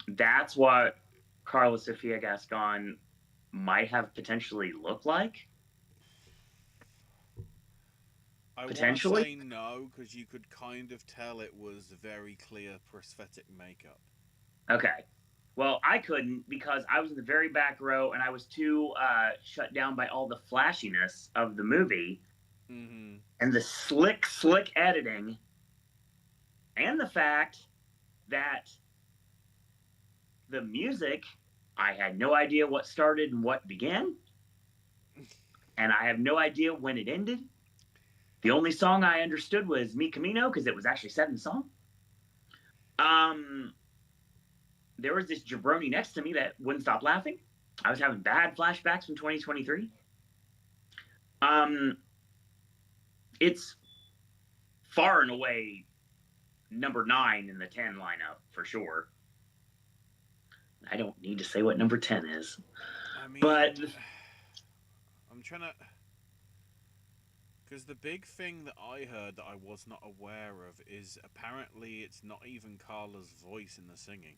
that's what Carla Sofia Gascon might have potentially looked like? I want to say no, because you could kind of tell it was very clear prosthetic makeup. Okay. Well, I couldn't because I was in the very back row and I was too shut down by all the flashiness of the movie and the slick editing and the fact that the music, I had no idea what started and what began. And I have no idea when it ended. The only song I understood was Mi Camino because it was actually set in song. There was this jabroni next to me that wouldn't stop laughing. I was having bad flashbacks from 2023. It's far and away number 9 in the 10 lineup for sure. I don't need to say what number 10 is. I mean, but I'm trying to... Because the big thing that I heard that I was not aware of is apparently it's not even Carla's voice in the singing.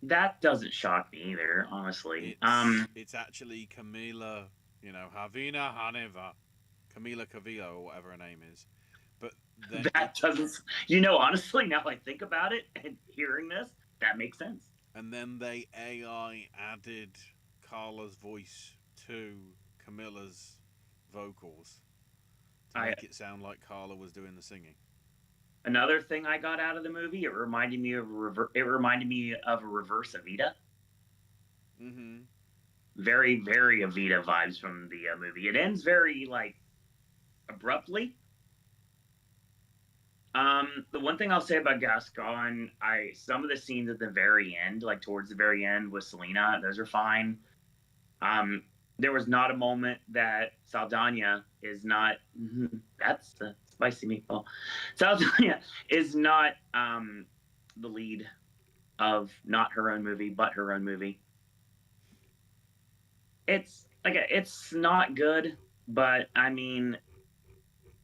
That doesn't shock me either, honestly. It's actually Camila, Havina Haneva. Camila Cavilo, or whatever her name is. But then that doesn't... honestly, now I think about it and hearing this, that makes sense. And then they AI added Carla's voice to Camilla's vocals to make it sound like Carla was doing the singing. Another thing I got out of the movie, it reminded me of a reverse Evita. Mm-hmm. Very, very Evita vibes from the movie. It ends very abruptly. The one thing I'll say about Gascon, some of the scenes at the very end, like towards the very end with Selena, those are fine. There was not a moment that Saldana is not. That's the spicy meatball. Saldana is not the lead of not her own movie, but her own movie. It's not good, but I mean,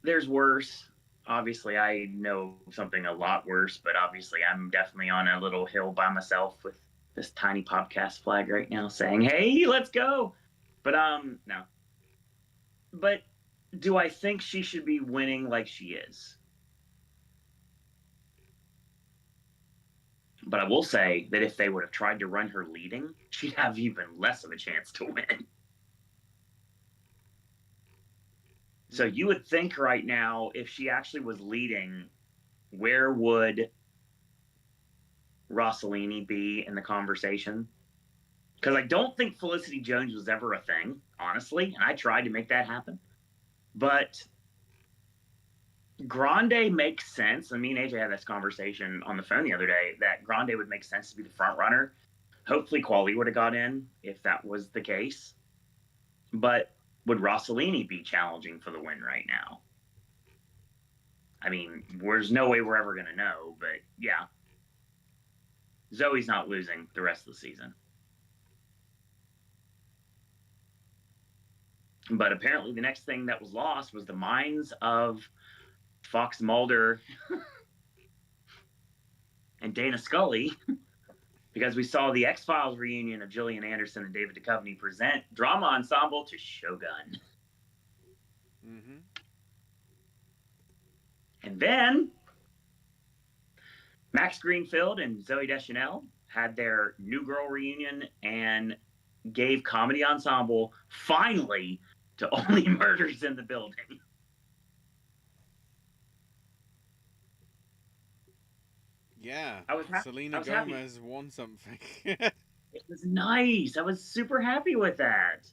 there's worse. Obviously, I know something a lot worse, but obviously, I'm definitely on a little hill by myself with this tiny Popcast flag right now saying, "Hey, let's go." But no. But do I think she should be winning like she is? But I will say that if they would have tried to run her leading, she'd have even less of a chance to win. So you would think right now, if she actually was leading, where would Rossellini be in the conversation? Because I don't think Felicity Jones was ever a thing, honestly, and I tried to make that happen. But Grande makes sense. And me and AJ had this conversation on the phone the other day that Grande would make sense to be the front runner. Hopefully, Quali would have got in if that was the case. But would Rossellini be challenging for the win right now? I mean, there's no way we're ever going to know, but yeah. Zoe's not losing the rest of the season. But apparently, the next thing that was lost was the minds of Fox Mulder and Dana Scully, because we saw the X-Files reunion of Gillian Anderson and David Duchovny present drama ensemble to Shogun. Mm-hmm. And then Max Greenfield and Zoe Deschanel had their New Girl reunion and gave comedy ensemble finally to Only Murders in the Building. Yeah, I was Selena happy. Gomez won something. It was nice. I was super happy with that.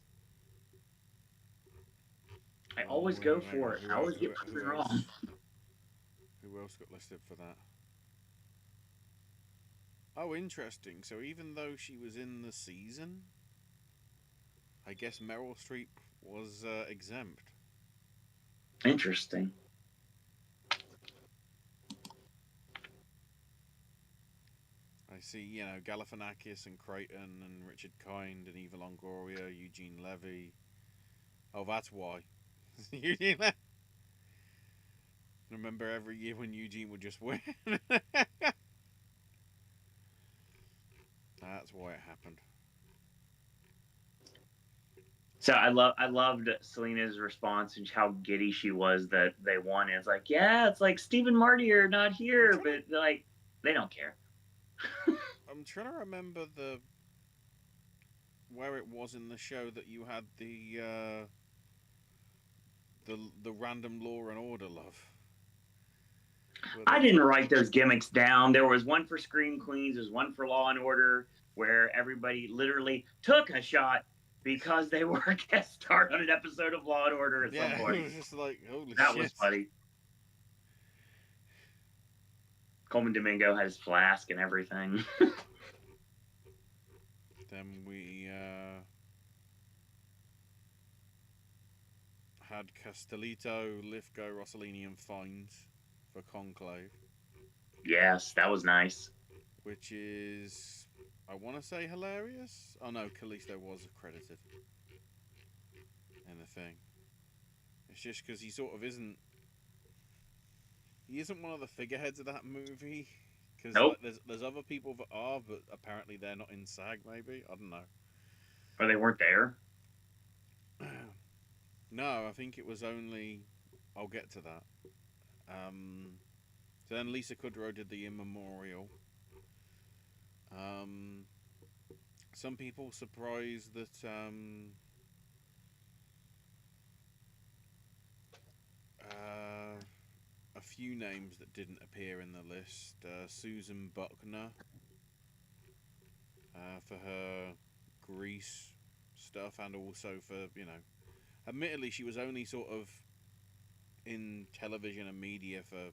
I always go for it. I always get proven wrong. Who else got listed for that? Oh, interesting. So even though she was in the season, I guess Meryl Streep was exempt. Interesting. I see, you know, Galifianakis and Creighton and Richard Kind and Eva Longoria, Eugene Levy. Oh, that's why. Eugene Levy. Remember every year when Eugene would just win? That's why it happened. So I loved Selena's response and how giddy she was that they won. It's like, yeah, it's like Stephen Marty are not here, but like they don't care. I'm trying to remember where it was in the show that you had the random Law and Order love. I didn't write those gimmicks down. There was one for Scream Queens, there's one for Law and Order, where everybody literally took a shot because they were a guest star on an episode of Law and Order at some point. It was just like, holy shit. That was funny. Coleman Domingo had his flask and everything. Then we had Castellito, Lithgow, Rossellini, and Fiennes for Conclave. Yes, that was nice. Which is, I want to say, hilarious. Oh no, Callisto was accredited in the thing. It's just because he sort of isn't. He isn't one of the figureheads of that movie. Because nope. like, there's other people that are, but apparently they're not in SAG. Maybe, I don't know. Or they weren't there. No, I think it was only. I'll get to that. So then Lisa Kudrow did the In Memorial. Some people surprised that a few names that didn't appear in the list. Susan Buckner for her Grease stuff, and also for, you know, admittedly she was only sort of in television and media for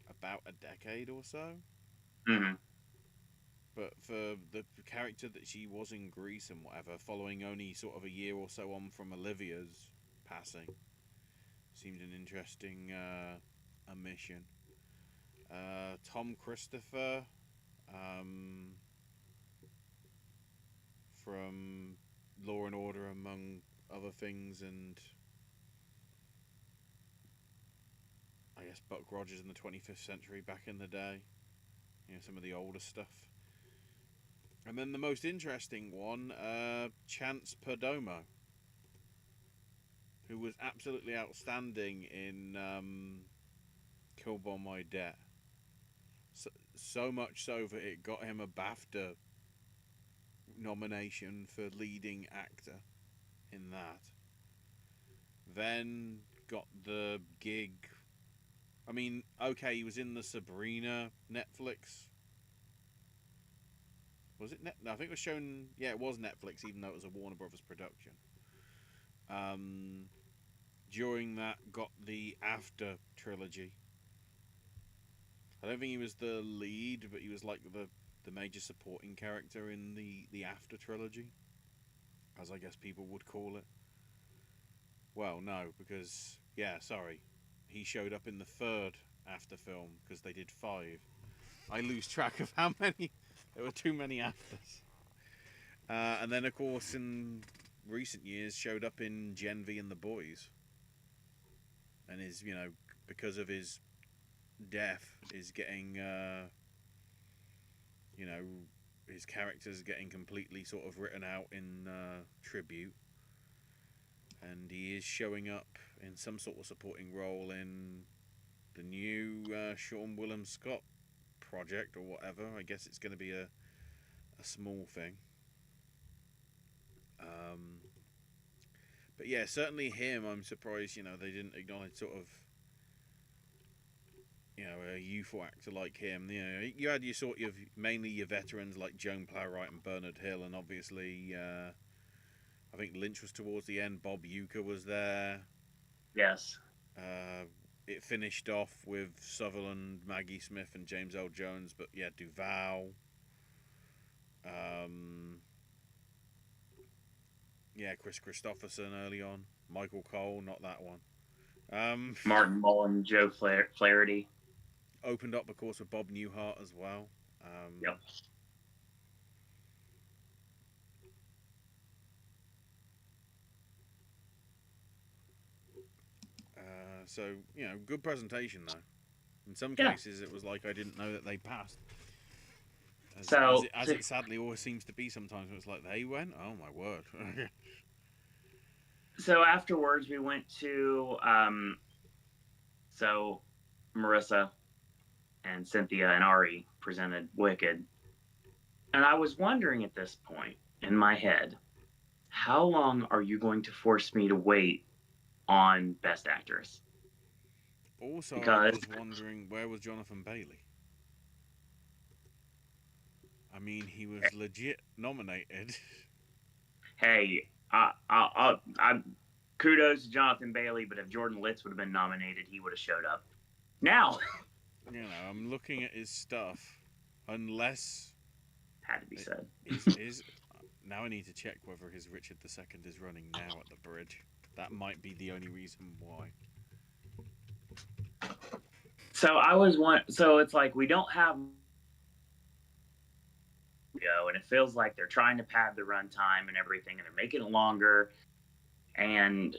about a decade or so. Mm-hmm. But for the character that she was in Grease and whatever, following only sort of a year or so on from Olivia's passing, seemed an interesting omission. Tom Christopher from Law and Order, among other things, and I guess Buck Rogers in the 25th Century back in the day. You know, some of the older stuff. And then the most interesting one, Chance Perdomo, who was absolutely outstanding in Kill by My Debt. So much so that it got him a BAFTA nomination for leading actor in that. Then got the gig. I mean, okay, he was in the Sabrina Netflix. Was it No, I think it was shown. Yeah, it was Netflix, even though it was a Warner Brothers production. Um, During that, got the After trilogy. I don't think he was the lead, but he was like the major supporting character in the After trilogy, as I guess people would call it. Well, no, because yeah, sorry, he showed up in the third After film because they did five. I lose track of how many. There were too many Afters. And then, of course, in recent years, showed up in Gen V and the Boys, and is because of his death is getting you know his character's getting completely sort of written out in tribute, and he is showing up in some sort of supporting role in the new Sean William Scott project or whatever. I guess it's going to be a small thing. But yeah, certainly him. I'm surprised they didn't acknowledge sort of a youthful actor like him. You had your sort of mainly your veterans like Joan Plowright and Bernard Hill, and obviously I think Lynch was towards the end. Bob Uecker was there. Yes. It finished off with Sutherland, Maggie Smith, and James L. Jones, but yeah, Duvall. Yeah, Chris Christopherson early on. Michael Cole, not that one. Martin Mullen, Joe Flaherty. Opened up, of course, with Bob Newhart as well. Yep. So, good presentation, though. In some Yeah. cases, it was like I didn't know that they passed. As it sadly always seems to be sometimes. It's like, they went? Oh, my word. So afterwards, we went to, so Marissa and Cynthia and Ari presented Wicked. And I was wondering at this point in my head, how long are you going to force me to wait on Best Actress? Also, I was wondering, where was Jonathan Bailey? I mean, he was legit nominated. Hey, kudos to Jonathan Bailey, but if Jordan Litz would have been nominated, he would have showed up. Now, I'm looking at his stuff. Unless had to be said. Now I need to check whether his Richard II is running now at the bridge. That might be the only reason why. So it's like we don't have and it feels like they're trying to pad the runtime and everything, and they're making it longer. And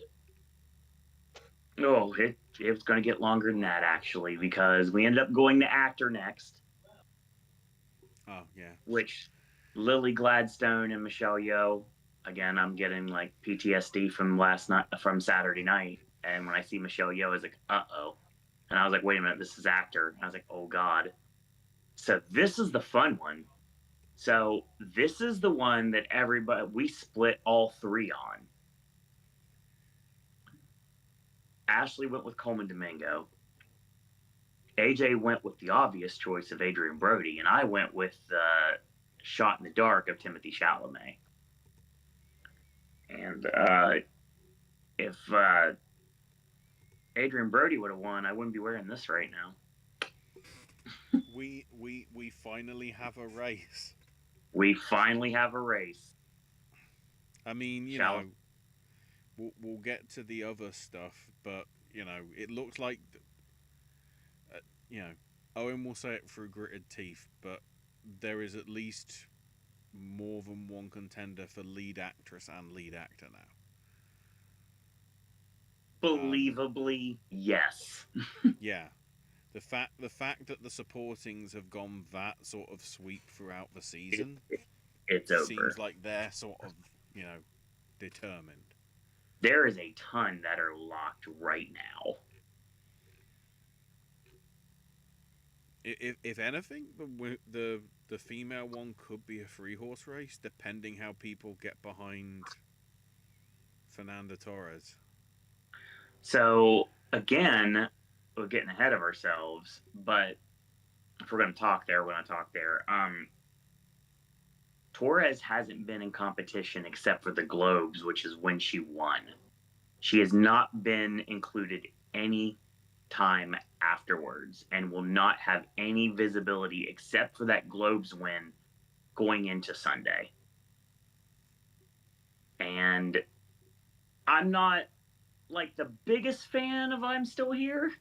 it's going to get longer than that actually, because we ended up going to actor next. Oh yeah. Which Lily Gladstone and Michelle Yeoh. Again, I'm getting like PTSD from Saturday night, and when I see Michelle Yeoh, I was like, uh-oh. And I was like, wait a minute, this is actor. And I was like, oh God. So this is the fun one. So this is the one that we split all three on. Ashley went with Coleman Domingo. AJ went with the obvious choice of Adrian Brody, and I went with Shot in the Dark of Timothée Chalamet. And if Adrian Brody would have won, I wouldn't be wearing this right now. We finally have a race. We finally have a race. I mean, we'll get to the other stuff, but it looks like Owen will say it through gritted teeth, but there is at least more than one contender for lead actress and lead actor now. Believably, yes. Yeah. The fact that the supportings have gone that sort of sweep throughout the season, it's over. Seems like they're sort of, determined. There is a ton that are locked right now. If anything, the female one could be a 3 horse race, depending how people get behind Fernanda Torres. So again, we're getting ahead of ourselves, but if we're going to talk there, we're going to talk there. Torres hasn't been in competition except for the Globes, which is when she won. She has not been included any time afterwards and will not have any visibility except for that Globes win going into Sunday. And I'm not like the biggest fan of I'm Still Here.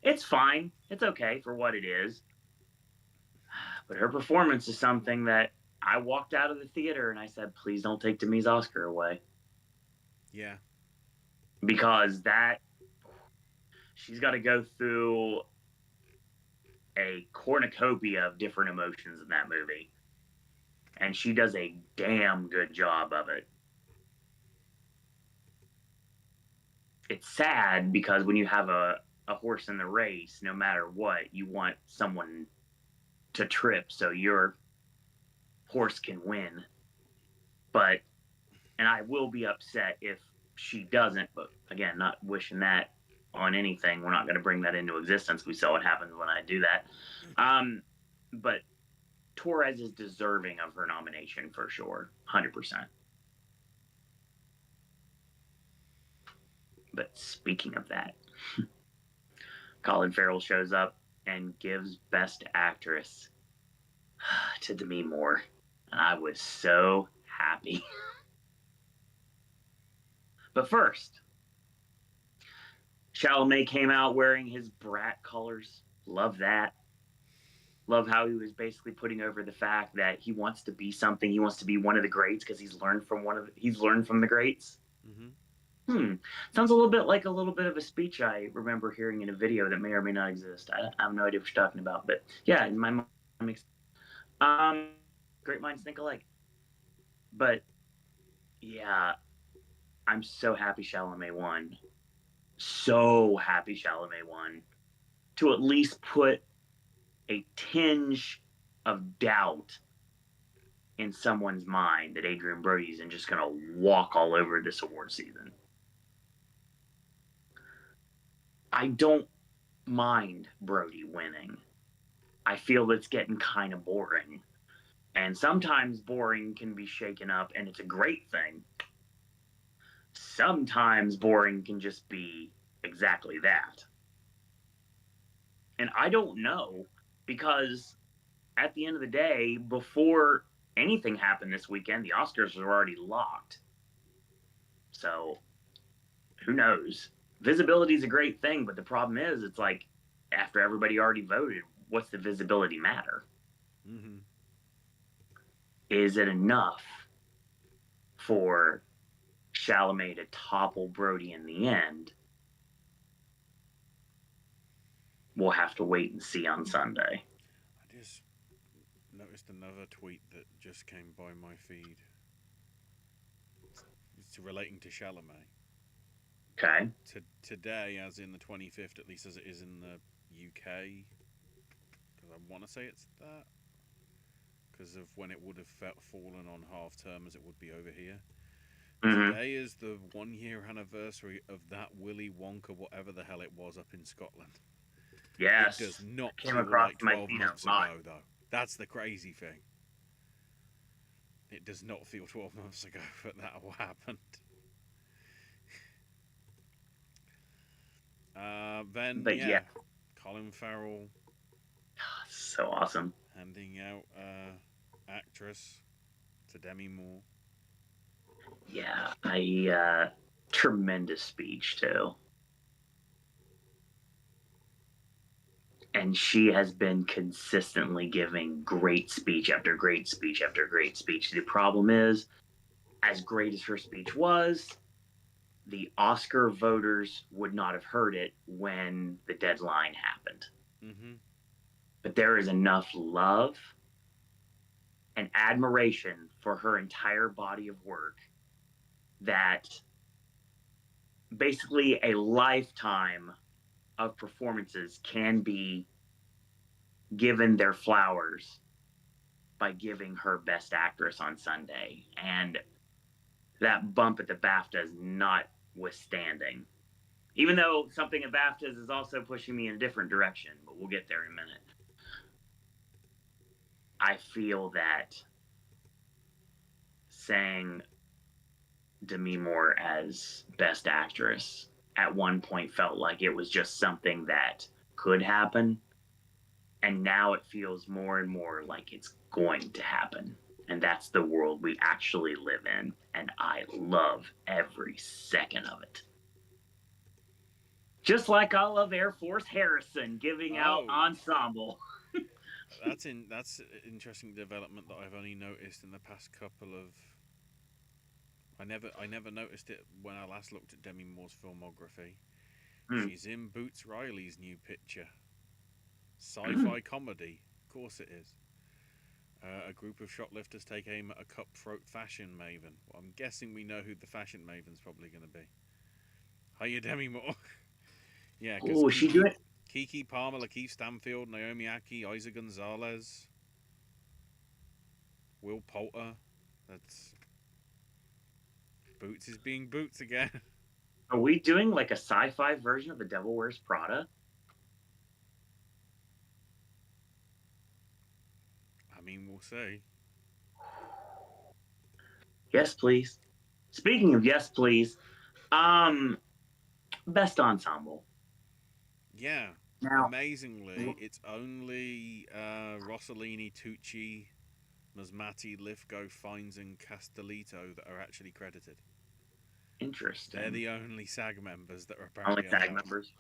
It's fine. It's okay for what it is. But her performance is something that I walked out of the theater and I said, please don't take Demi's Oscar away. Yeah. Because she's got to go through a cornucopia of different emotions in that movie. And she does a damn good job of it. It's sad because when you have a horse in the race, no matter what, you want someone to trip so your horse can win. But, and I will be upset if she doesn't, but again, not wishing that on anything. We're not going to bring that into existence. We saw what happens when I do that. But Torres is deserving of her nomination for sure, 100%. But speaking of that, Colin Farrell shows up and gives Best Actress to Demi Moore. And I was so happy. But first, Chalamet came out wearing his brat colors. Love that. Love how he was basically putting over the fact that he wants to be something. He wants to be one of the greats because he's learned from the greats. Mm-hmm. Sounds a little bit of a speech I remember hearing in a video that may or may not exist. I have no idea what you're talking about, but yeah, in my mind, makes great minds think alike. But yeah, I'm so happy Chalamet won. So happy Chalamet won. To at least put a tinge of doubt in someone's mind that Adrian Brody isn't just going to walk all over this award season. I don't mind Brody winning. I feel it's getting kind of boring. And sometimes boring can be shaken up and it's a great thing. Sometimes boring can just be exactly that. And I don't know, because at the end of the day, before anything happened this weekend, the Oscars were already locked. So who knows? Visibility is a great thing, but the problem is, it's like after everybody already voted, what's the visibility matter? Mm-hmm. Is it enough for Chalamet to topple Brody in the end? We'll have to wait and see on Sunday. I just noticed another tweet that just came by my feed. It's relating to Chalamet. Okay. Today, as in the 25th, at least as it is in the UK, because I want to say it's that, because of when it would have fallen on half term as it would be over here. Mm-hmm. Today is the 1 year anniversary of that Willy Wonka, whatever the hell it was, up in Scotland. Yes. It does not feel like 12 months ago, though. That's the crazy thing. It does not feel 12 months ago that all happened. Then, yeah, Colin Farrell. So awesome. Handing out actress to Demi Moore. Yeah, tremendous speech, too. And she has been consistently giving great speech after great speech after great speech. The problem is, as great as her speech was, the Oscar voters would not have heard it when the deadline happened. Mm-hmm. But there is enough love and admiration for her entire body of work that basically a lifetime of performances can be given their flowers by giving her Best Actress on Sunday. And that bump at the BAFTAs notwithstanding. Even though something at BAFTAs is also pushing me in a different direction, but we'll get there in a minute. I feel that saying Demi Moore as Best Actress at one point felt like it was just something that could happen. And now it feels more and more like it's going to happen. And that's the world we actually live in. And I love every second of it. Just like I love Air Force Harrison giving out Oh, ensemble. that's an interesting development that I've only noticed in the past couple of. I never noticed it when I last looked at Demi Moore's filmography. She's in Boots Riley's new picture. Sci-fi comedy, of course it is. A group of shoplifters take aim at a cutthroat fashion maven. Well, I'm guessing we know who the fashion maven's probably going to be. Hiya, Demi Moore. Yeah, because Oh, she doing? Kiki Palmer, Lakeith Stanfield, Naomi Aki, Isa Gonzalez, Will Poulter. That's Boots is being Boots again. Are we doing like a sci-fi version of The Devil Wears Prada? I mean, we'll see. Yes, please. Speaking of yes, please, best ensemble. Yeah. Now, Amazingly, it's only Rossellini, Tucci, Masmati, Lithgow, Fiennes, and Castellito that are actually credited. interesting. They're the only SAG members that are Only apparently SAG allowed. members.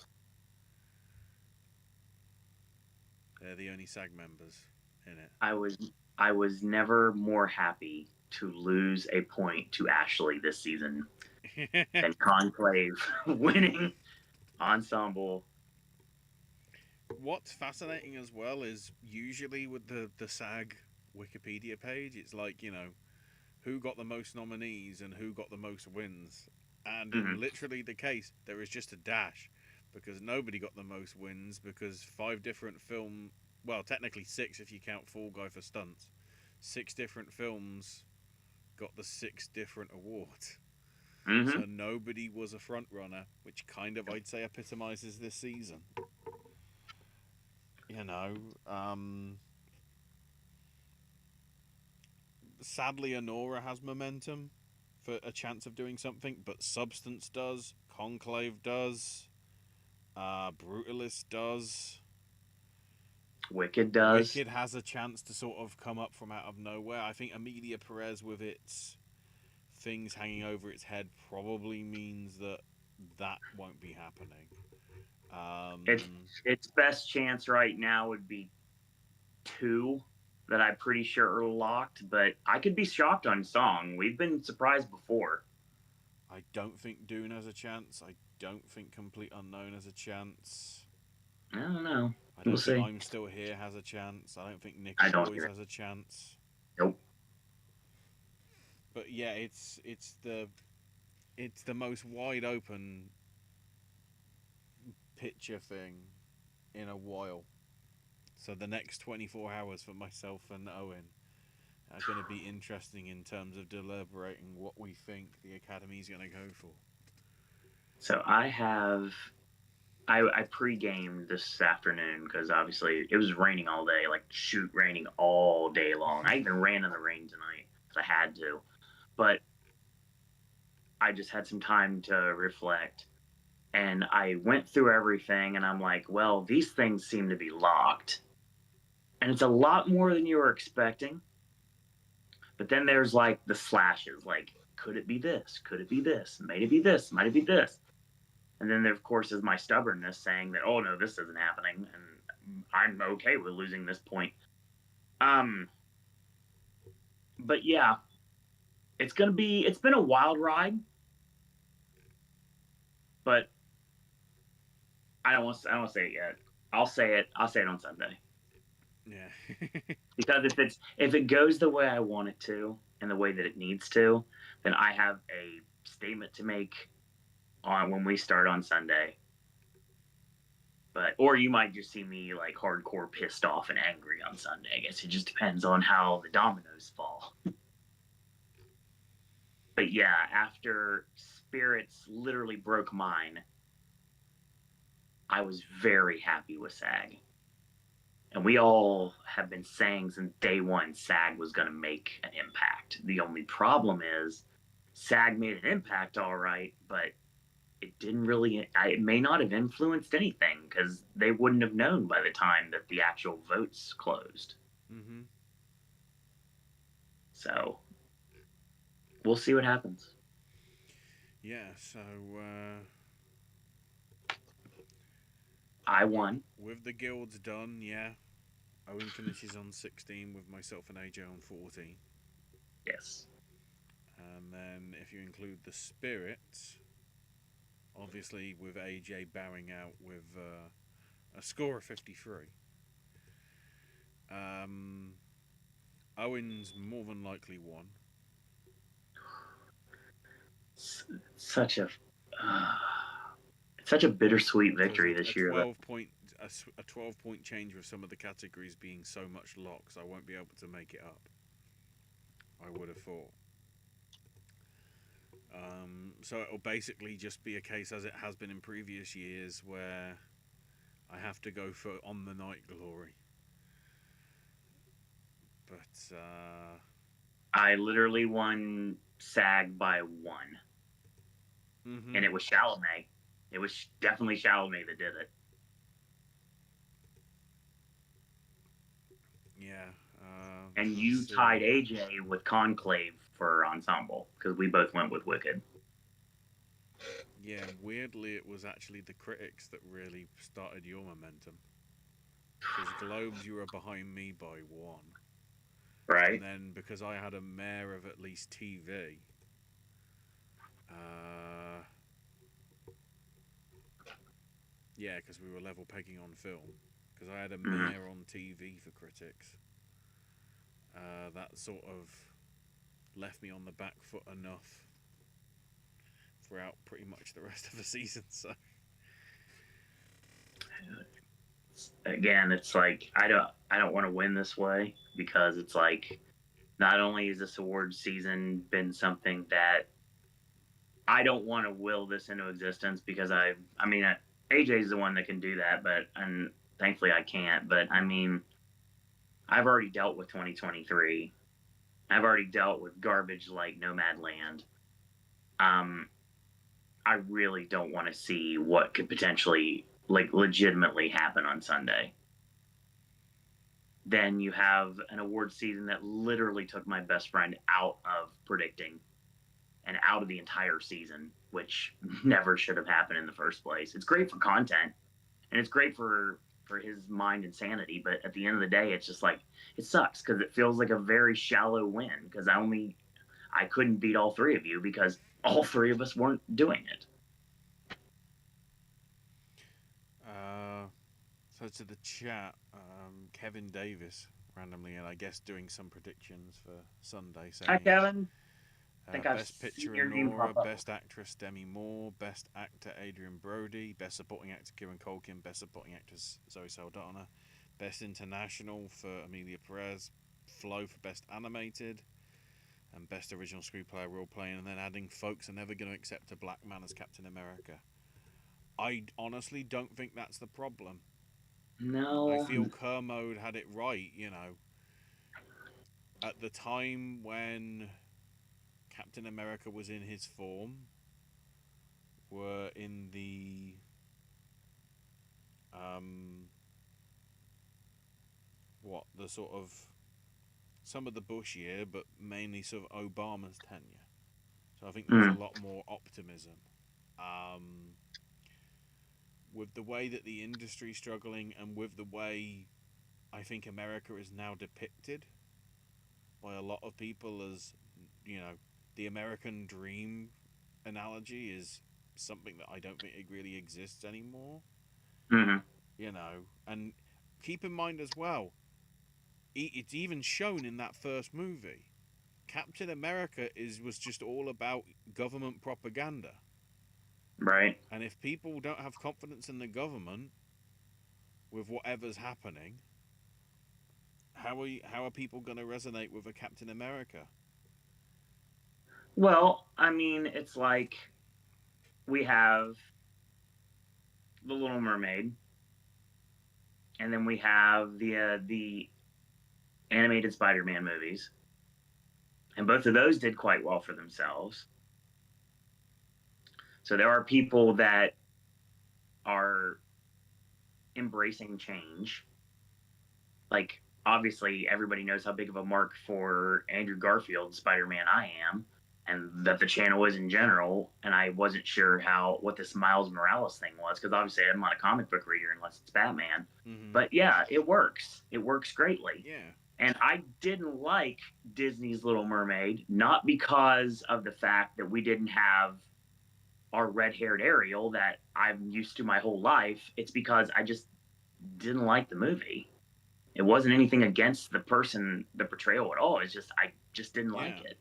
They're the only SAG members in it. I was never more happy to lose a point to Ashley this season than Conclave winning ensemble. What's fascinating as well is usually with the SAG Wikipedia page, it's like, you know, who got the most nominees and who got the most wins. And in literally the case, there is just a dash because nobody got the most wins because 5 different well, technically 6 if you count Fall Guy for stunts. 6 different films got the 6 different awards. So nobody was a front runner, which kind of, I'd say, epitomizes this season. You know, sadly, Honora has momentum for a chance of doing something, but Substance does, Conclave does, Brutalist does. Wicked does. Wicked has a chance to sort of come up from out of nowhere. I think Amelia Perez, with its things hanging over its head, probably means that won't be happening. Its best chance right now would be 2 that I'm pretty sure are locked, but I could be shocked on Song. We've been surprised before. I don't think Dune has a chance. I don't think Complete Unknown has a chance. I don't know. I don't think I'm Still Here has a chance. I don't think Nick Boys has a chance. Nope. But yeah, it's the most wide open picture thing in a while. So the next 24 hours for myself and Owen are going to be interesting in terms of deliberating what we think the Academy's going to go for. So I pre-gamed this afternoon because obviously it was raining all day, raining all day long. I even ran in the rain tonight because I had to. But I just had some time to reflect. And I went through everything and I'm like, well, these things seem to be locked. And it's a lot more than you were expecting. But then there's like the slashes, like, could it be this? Could it be this? Might it be this? Might it be this? And then there, of course, is my stubbornness saying that, oh no, this isn't happening. And I'm okay with losing this point. But yeah, it's been a wild ride. But I don't want to say it yet. I'll say it on Sunday. Yeah. Because if it goes the way I want it to and the way that it needs to, then I have a statement to make on when we start on Sunday. But or you might just see me like hardcore pissed off and angry on Sunday. I guess it just depends on how the dominoes fall. But yeah, after Spirits literally broke mine, I was very happy with SAG. And we all have been saying since day one SAG was going to make an impact. The only problem is SAG made an impact all right, but it didn't really, it may not have influenced anything because they wouldn't have known by the time that the actual votes closed. Mm-hmm. So we'll see what happens. Yeah, so I won. with the guilds done, yeah. Owen finishes on 16 with myself and AJ on 14. Yes. And then if you include the spirits, obviously with AJ bowing out with a score of 53. Owen's more than likely won. Such a such a bittersweet victory Because this year. 12 point change with some of the categories being so much locks, I won't be able to make it up. I would have thought. So it'll basically just be a case as it has been in previous years where I have to go for on the night glory. But I literally won SAG by one. mm-hmm. And it was Chalamet. It was definitely Chalamet that did it. Yeah. And you tied AJ with Conclave for Ensemble because we both went with Wicked. Yeah, weirdly, it was actually the critics that really started your momentum. Because Globes, you were behind me by one. Right. And then because I had a mare of at least TV, yeah, because we were level pegging on film. Because I had a mare on TV for critics. That sort of left me on the back foot enough throughout pretty much the rest of the season. So again, it's like I don't want to win this way because it's like not only is this award season been something that I don't want to will this into existence because I mean AJ's the one that can do that, but and thankfully I can't. But I mean, I've already dealt with 2023. I've already dealt with garbage like Nomadland. I really don't want to see what could potentially like legitimately happen on Sunday. Then you have an award season that literally took my best friend out of predicting and out of the entire season, which never should have happened in the first place. It's great for content and it's great for his mind and sanity, but at the end of the day, it's just like it sucks because it feels like a very shallow win because I couldn't beat all three of you because all three of us weren't doing it. So to the chat, Kevin Davis randomly, and I guess doing some predictions for Sunday. Saying, hi, Kevin. I think I've Best seen Picture your name Nora, pop up. Best Actress Demi Moore, Best Actor Adrian Brody, Best Supporting Actor Kieran Culkin, Best Supporting Actress Zoe Saldana, Best International for Amelia Perez, Flo for Best Animated, and Best Original Screenplay Role Playing, and then adding folks are never going to accept a black man as Captain America. I honestly don't think that's the problem. No. I feel Kermode had it right, you know. At the time when Captain America was in his form, were in the the sort of some of the Bush year, but mainly sort of Obama's tenure. So I think there was a lot more optimism. With the way that the industry's struggling and with the way I think America is now depicted by a lot of people as, you know, the American dream analogy is something that I don't think it really exists anymore. You know, and keep in mind as well, it's even shown in that first movie. Captain America was just all about government propaganda. Right. And if people don't have confidence in the government, with whatever's happening, how are people going to resonate with a Captain America? Well, I mean, it's like we have the Little Mermaid, and then we have the animated Spider-Man movies, and both of those did quite well for themselves. So there are people that are embracing change. Like, obviously, everybody knows how big of a mark for Andrew Garfield Spider-Man I am, and that the channel is in general. And I wasn't sure what this Miles Morales thing was, because obviously I'm not a comic book reader unless it's Batman. Mm-hmm. But yeah, it works. It works greatly. Yeah. And I didn't like Disney's Little Mermaid, not because of the fact that we didn't have our red-haired Ariel that I'm used to my whole life. It's because I just didn't like the movie. It wasn't anything against the person, the portrayal at all. It's just I just didn't Yeah. like it.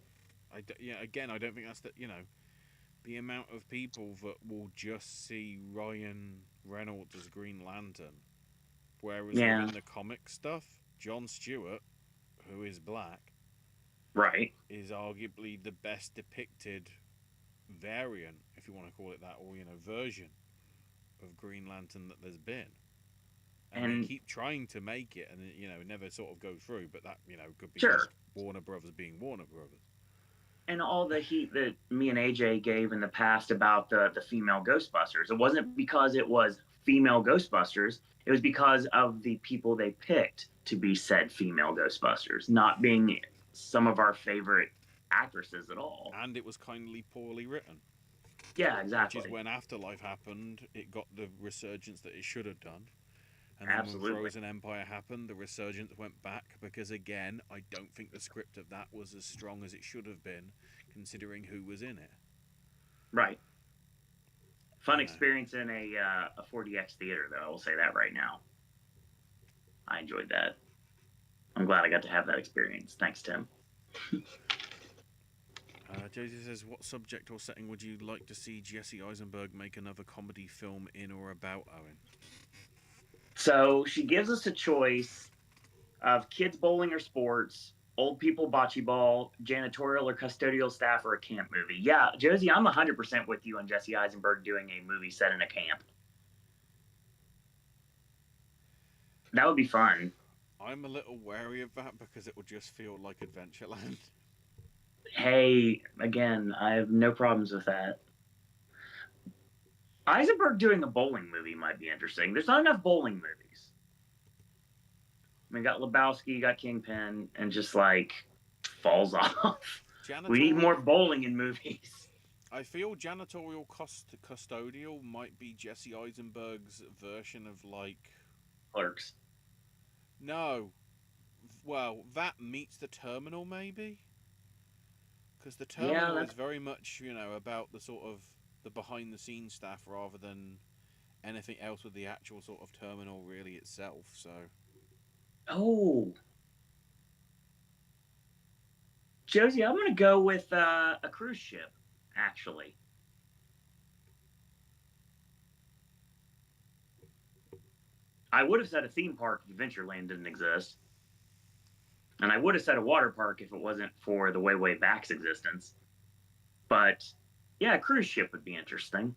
Again, I don't think that's the amount of people that will just see Ryan Reynolds as Green Lantern, whereas Yeah, within the comic stuff, Jon Stewart, who is black, right. is arguably the best depicted variant, if you want to call it that, or version of Green Lantern that there's been. And they And keep trying to make it, and it never sort of go through. But that could be sure. just Warner Brothers being Warner Brothers. And all the heat that me and AJ gave in the past about the female Ghostbusters, it wasn't because it was female Ghostbusters. It was because of the people they picked to be said female Ghostbusters, not being some of our favorite actresses at all. And it was kindly poorly written. Yeah, Which is exactly. when Afterlife happened, it got the resurgence that it should have done. And then when Absolutely. Frozen Empire happened, the resurgence went back because, again, I don't think the script of that was as strong as it should have been, considering who was in it. Right. Fun experience in a 4DX theater, though. I will say that right now. I enjoyed that. I'm glad I got to have that experience. Thanks, Tim. Josie says, what subject or setting would you like to see Jesse Eisenberg make another comedy film in or about, Owen? So she gives us a choice of kids bowling or sports, old people bocce ball, janitorial or custodial staff, or a camp movie. Yeah, Josie, I'm 100% with you on Jesse Eisenberg doing a movie set in a camp. That would be fun. I'm a little wary of that because it will just feel like Adventureland. Hey, again, I have no problems with that. Eisenberg doing a bowling movie might be interesting. There's not enough bowling movies. I mean, got Lebowski, got Kingpin, and just like falls off. We need more bowling in movies. I feel janitorial custodial might be Jesse Eisenberg's version of like Clerks. No, well that meets the Terminal maybe, because the Terminal is very much about the sort of the behind the scenes stuff rather than anything else with the actual sort of Terminal really itself. So. Oh. Josie, I'm going to go with a cruise ship, actually. I would have said a theme park if Adventureland didn't exist. And I would have said a water park if it wasn't for the Way Way Back's existence. But yeah, a cruise ship would be interesting.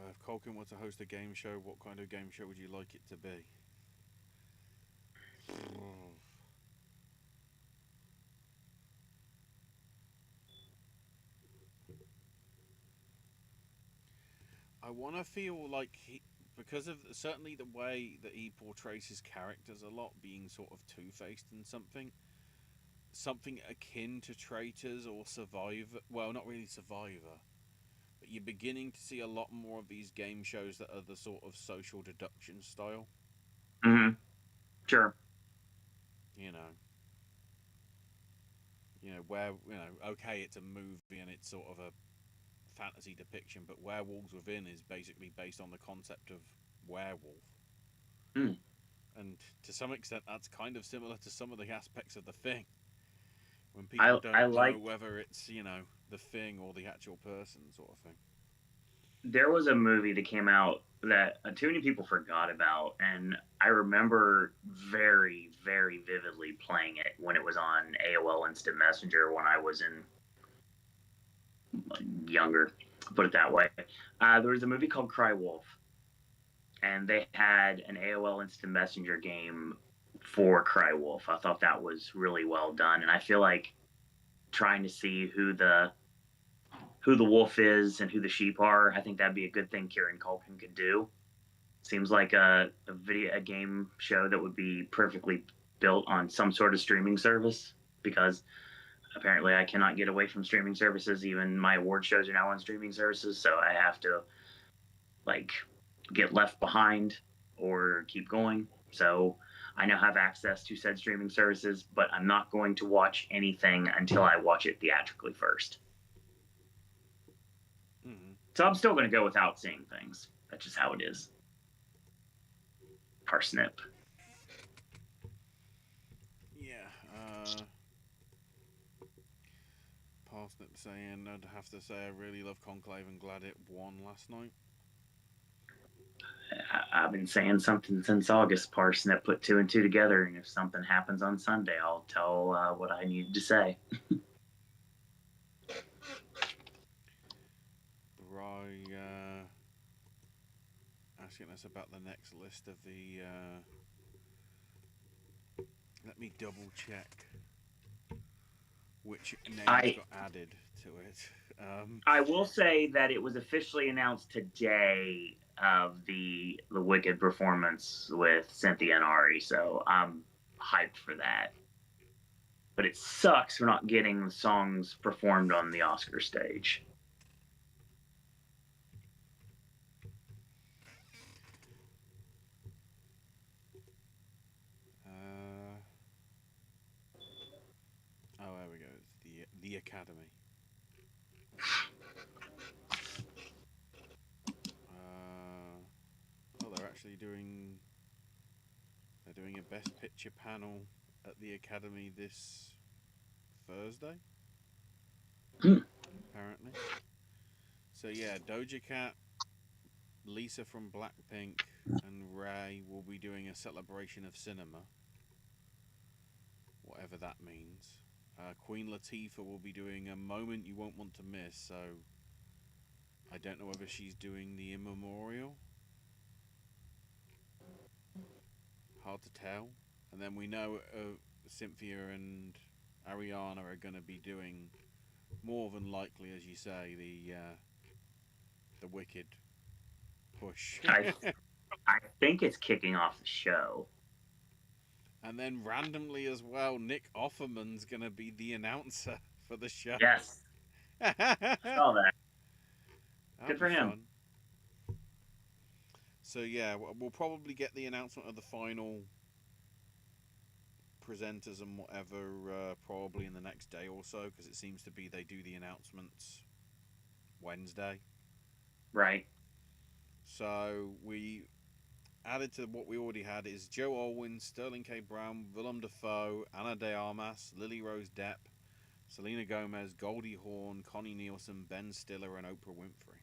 If Culkin were to host a game show, what kind of game show would you like it to be? I want to feel like because of certainly the way that he portrays his characters a lot, being sort of two-faced and something akin to Traitors or Survivor. Well, not really Survivor, but you're beginning to see a lot more of these game shows that are the sort of social deduction style. Mm-hmm. Sure. Where okay, it's a movie and it's sort of a fantasy depiction, but Werewolves Within is basically based on the concept of werewolf. Mm. And to some extent, that's kind of similar to some of the aspects of The Thing. When people don't know whether it's, the thing or the actual person sort of thing. there was a movie that came out that too many people forgot about, and I remember very, very vividly playing it when it was on AOL Instant Messenger when I was in younger, put it that way. There was a movie called Cry Wolf, and they had an AOL Instant Messenger game for Cry Wolf. I thought that was really well done, and I feel like trying to see who the wolf is and who the sheep are. I think that'd be a good thing Kieran Culkin could do. Seems like a game show that would be perfectly built on some sort of streaming service because apparently I cannot get away from streaming services. Even my award shows are now on streaming services, so I have to like get left behind or keep going. So I now have access to said streaming services, but I'm not going to watch anything until I watch it theatrically first. Mm-hmm. So I'm still going to go without seeing things. That's just how it is. Parsnip. Yeah. Parsnip saying, I'd have to say I really love Conclave and glad it won last night. I've been saying something since August. Parsnip put two and two together, and if something happens on Sunday, I'll tell what I need to say. Right. Asking us about the next list of the. Let me double check which names I got added to it. I will say that it was officially announced today of the Wicked performance with Cynthia and Ari, so I'm hyped for that. But it sucks we're not getting the songs performed on the Oscar stage. Uh, oh, there we go. It's the Academy. Oh, they're actually doing. They're doing a Best Picture panel at the Academy this Thursday. Hmm. Apparently. So yeah, Doja Cat, Lisa from Blackpink, and Ray will be doing a celebration of cinema, whatever that means. Queen Latifah will be doing a moment you won't want to miss. So I don't know whether she's doing the in memorial. Hard to tell. And then we know Cynthia and Ariana are going to be doing more than likely, as you say, the Wicked push. I I think it's kicking off the show. And then randomly as well, Nick Offerman's going to be the announcer for the show. Yes, That'll saw that. Good be for him. fun. So yeah, we'll probably get the announcement of the final presenters and whatever probably in the next day or so, because it seems to be they do the announcements Wednesday. Right. So we added to what we already had is Joe Alwyn, Sterling K. Brown, Willem Dafoe, Anna de Armas, Lily Rose Depp, Selena Gomez, Goldie Hawn, Connie Nielsen, Ben Stiller, and Oprah Winfrey.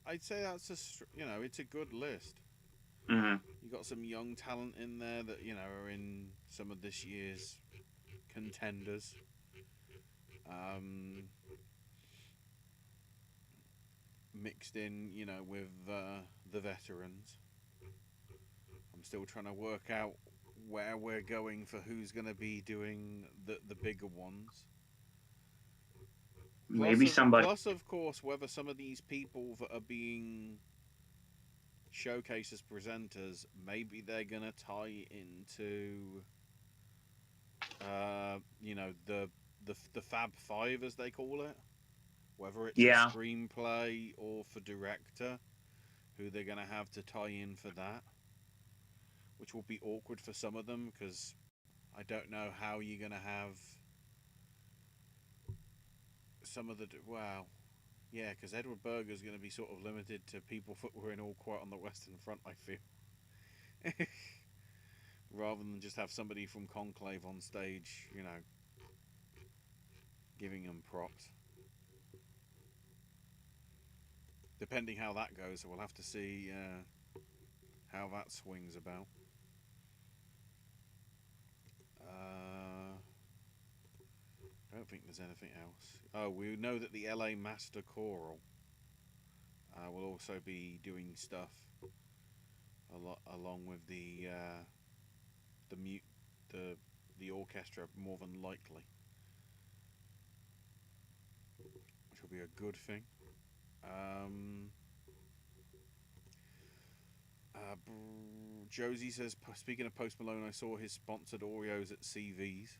I'd say that's it's a good list. Mm-hmm. You got some young talent in there that are in some of this year's contenders. Um, Mixed in, with the veterans. I'm still trying to work out where we're going for who's going to be doing the bigger ones. Maybe somebody. Plus, of course, whether some of these people that are being showcased as presenters, maybe they're going to tie into, the Fab Five, as they call it. Whether it's for Yeah. screenplay or for director, who they're going to have to tie in for that. Which will be awkward for some of them because I don't know how you're going to have some of the. Wow. Yeah, because Edward Berger's going to be sort of limited to people that were in All Quiet on the Western Front, I feel. Rather than just have somebody from Conclave on stage, giving them props. Depending how that goes, we'll have to see how that swings about. I don't think there's anything else. Oh, we know that the LA Master Choral will also be doing stuff along with the orchestra, more than likely, which will be a good thing. Josie says, speaking of Post Malone, I saw his sponsored Oreos at CV's.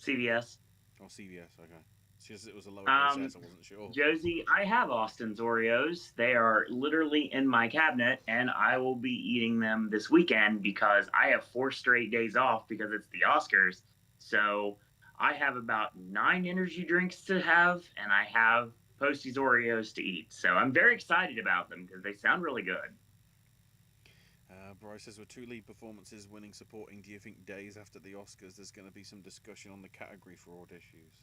CVS. Oh, CVS, okay. It's just it was a lowercase s, I wasn't sure. Josie, I have Austin's Oreos. They are literally in my cabinet, and I will be eating them this weekend because I have 4 straight days off because it's the Oscars. So I have about 9 energy drinks to have, and I have Posty's Oreos to eat. So I'm very excited about them because they sound really good. Bryce says, with 2 lead performances winning supporting, do you think days after the Oscars there's going to be some discussion on the category fraud issues?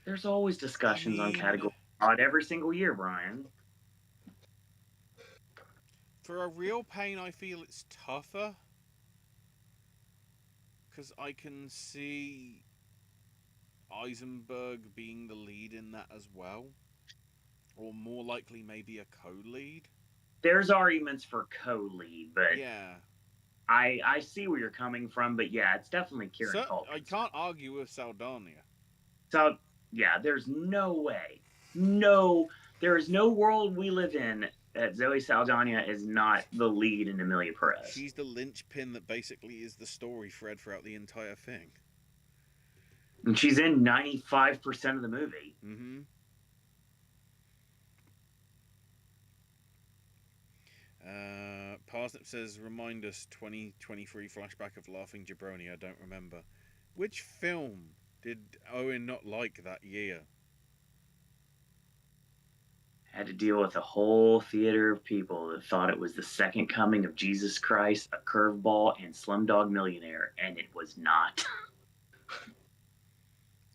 There's always discussions on category fraud every single year, Brian. For a real pain, I feel it's tougher. Because I can see Eisenberg being the lead in that as well. Or more likely maybe a co-lead. There's arguments for co-lead, but yeah, I see where you're coming from, but yeah, it's definitely Kieran Culkin. I can't argue with Saldana. So yeah, there's no way, there is no world we live in that Zoe Saldana is not the lead in Amelia Perez. She's the linchpin that basically is the story thread throughout the entire thing. And she's in 95% of the movie. Mm-hmm. Parsnip says, remind us, 2023 flashback of Laughing Jabroni, I don't remember. Which film did Owen not like that year? Had to deal with a whole theater of people that thought it was the second coming of Jesus Christ, a curveball, and Slumdog Millionaire, and it was not.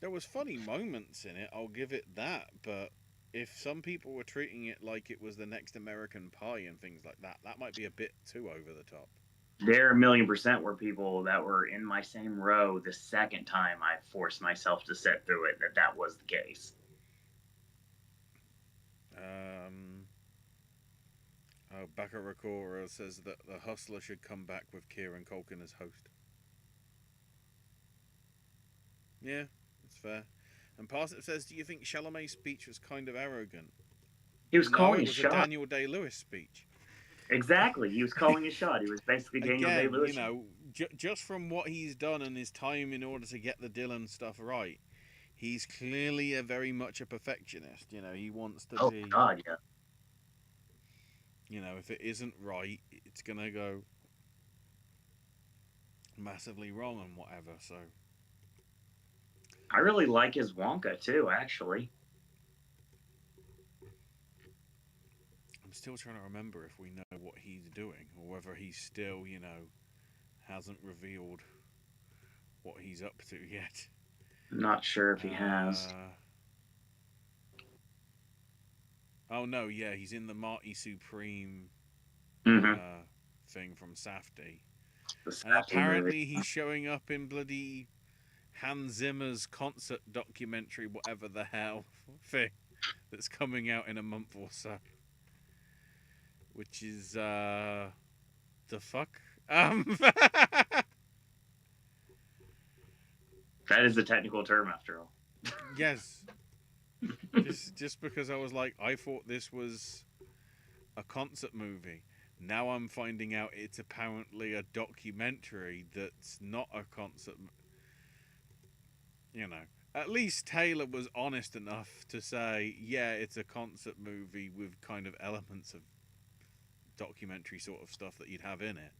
There was funny moments in it, I'll give it that, but if some people were treating it like it was the next American Pie and things like that, that might be a bit too over the top. There 1,000,000% were people that were in my same row the second time I forced myself to sit through it that was the case. Baka Rakora says that The Hustler should come back with Kieran Culkin as host. Yeah, that's fair. And Parsnip says, do you think Chalamet's speech was kind of arrogant? He was calling his shot. A Daniel Day-Lewis speech. Exactly. He was calling his shot. He was basically Daniel Day-Lewis. You know, just from what he's done and his time in order to get the Dylan stuff right, he's clearly very much a perfectionist. You know, he wants to be... Oh, God, yeah. You know, if it isn't right, it's going to go massively wrong and whatever, so... I really like his Wonka, too, actually. I'm still trying to remember if we know what he's doing, or whether he's still, you know, hasn't revealed what he's up to yet. I'm not sure if he has. Oh, no, yeah, he's in the Marty Supreme thing from Safdie. And apparently he's showing up in bloody Hans Zimmer's concert documentary, whatever the hell thing, that's coming out in a month or so. Which is, the fuck? That is the technical term, after all. Yes. just because I was like, I thought this was a concert movie. Now I'm finding out it's apparently a documentary that's not a concert. You know, at least Taylor was honest enough to say, yeah, it's a concert movie with kind of elements of documentary sort of stuff that you'd have in it.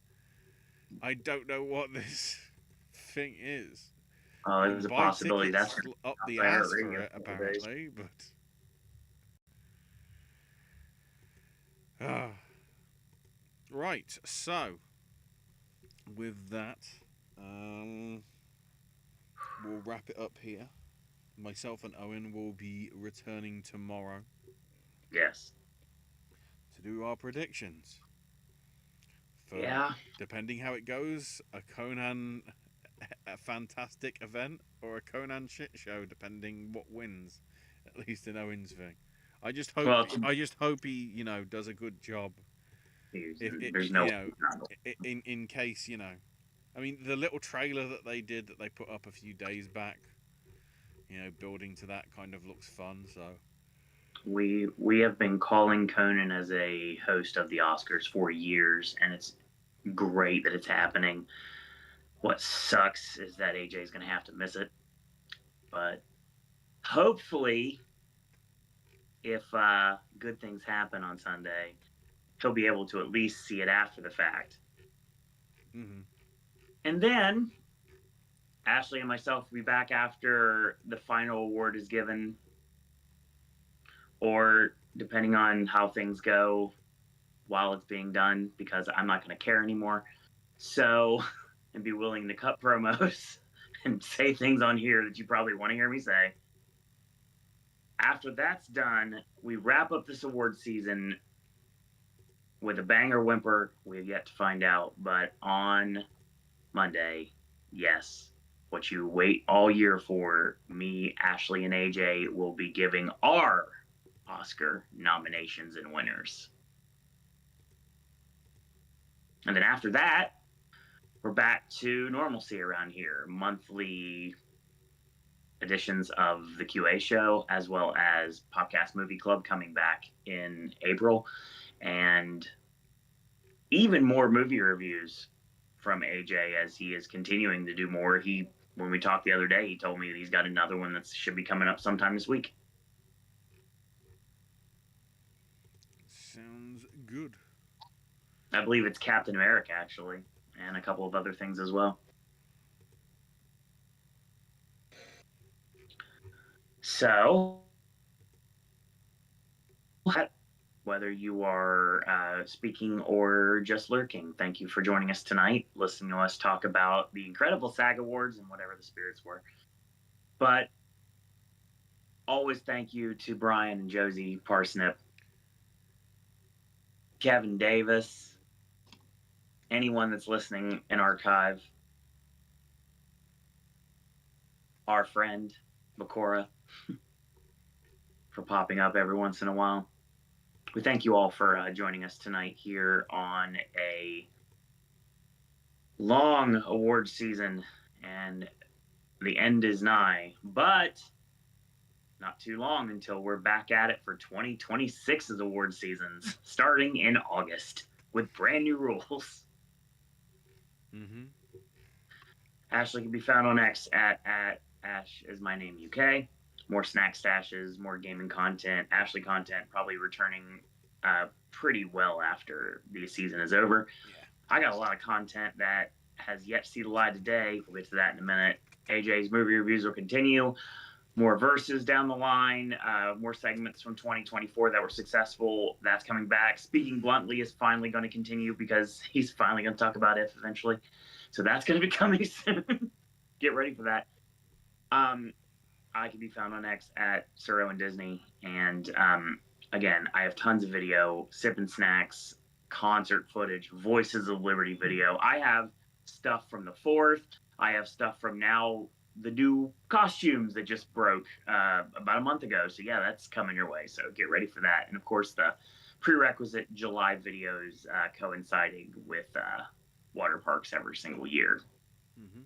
I don't know what this thing is. Oh, it was a possibility. That's up the ass for it, apparently, but right. So with that, we'll wrap it up here. Myself and Owen will be returning tomorrow Yes. to do our predictions for, Yeah. depending how it goes, a Conan a fantastic event or a Conan shit show, depending what wins. At least in Owen's thing. I just hope. Well, I just hope he, does a good job. If it, there's no. in case, I mean, the little trailer that they did that they put up a few days back, building to that kind of looks fun. So We have been calling Conan as a host of the Oscars for years, and it's great that it's happening. What sucks is that AJ is going to have to miss it, but hopefully, if good things happen on Sunday, he'll be able to at least see it after the fact. mm-hmm. And then Ashley and myself will be back after the final award is given, or depending on how things go while it's being done, because I'm not going to care anymore. So, and be willing to cut promos and say things on here that you probably want to hear me say. After that's done, we wrap up this award season with a bang or whimper. We have yet to find out, but on Monday, yes, what you wait all year for, me, Ashley, and AJ will be giving our Oscar nominations and winners. And then after that, we're back to normalcy around here. Monthly editions of the QA show, as well as Popcast Movie Club coming back in April. And even more movie reviews from AJ as he is continuing to do more. When we talked the other day, he told me that he's got another one that should be coming up sometime this week. Sounds good. I believe it's Captain America, actually, and a couple of other things as well. So, whether you are speaking or just lurking, thank you for joining us tonight, listening to us talk about the incredible SAG Awards and whatever the spirits were. But always thank you to Brian and Josie Parsnip, Kevin Davis, anyone that's listening in archive, our friend Bakora for popping up every once in a while. We thank you all for joining us tonight here on a long award season, and the end is nigh, but not too long until we're back at it for 2026's award seasons, starting in August with brand new rules. Mm-hmm. Ashley can be found on X at Ash is my name UK. More snack stashes, more gaming content, Ashley content, probably returning pretty well after the season is over. Yeah. I got a lot of content that has yet to see the light of day. We'll get to that in a minute. AJ's movie reviews will continue. More verses down the line. More segments from 2024 that were successful. That's coming back. Speaking Bluntly is finally going to continue because he's finally going to talk about it eventually. So that's going to be coming soon. Get ready for that. I can be found on X at Sir Owen Disney. And again, I have tons of video, sipping snacks, concert footage, Voices of Liberty video. I have stuff from the 4th. I have stuff from now, the new costumes that just broke about a month ago. So yeah, that's coming your way. So get ready for that. And of course, the prerequisite July videos coinciding with water parks every single year. Mm-hmm.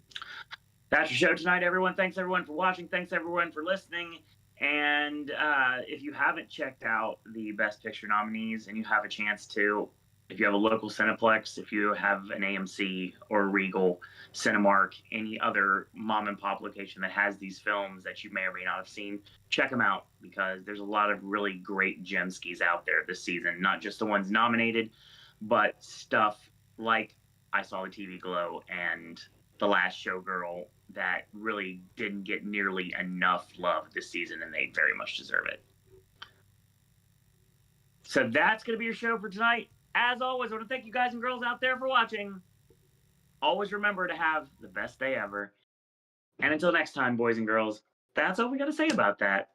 That's your show tonight, everyone. Thanks, everyone, for watching. Thanks, everyone, for listening. And if you haven't checked out the Best Picture nominees and you have a chance to, if you have a local Cineplex, if you have an AMC or Regal, Cinemark, any other mom and pop location that has these films that you may or may not have seen, check them out because there's a lot of really great gem skis out there this season. Not just the ones nominated, but stuff like I Saw the TV Glow and The Last Showgirl that really didn't get nearly enough love this season, and they very much deserve it. So that's going to be your show for tonight. As always, I want to thank you guys and girls out there for watching. Always remember to have the best day ever. And until next time, boys and girls, that's all we got to say about that.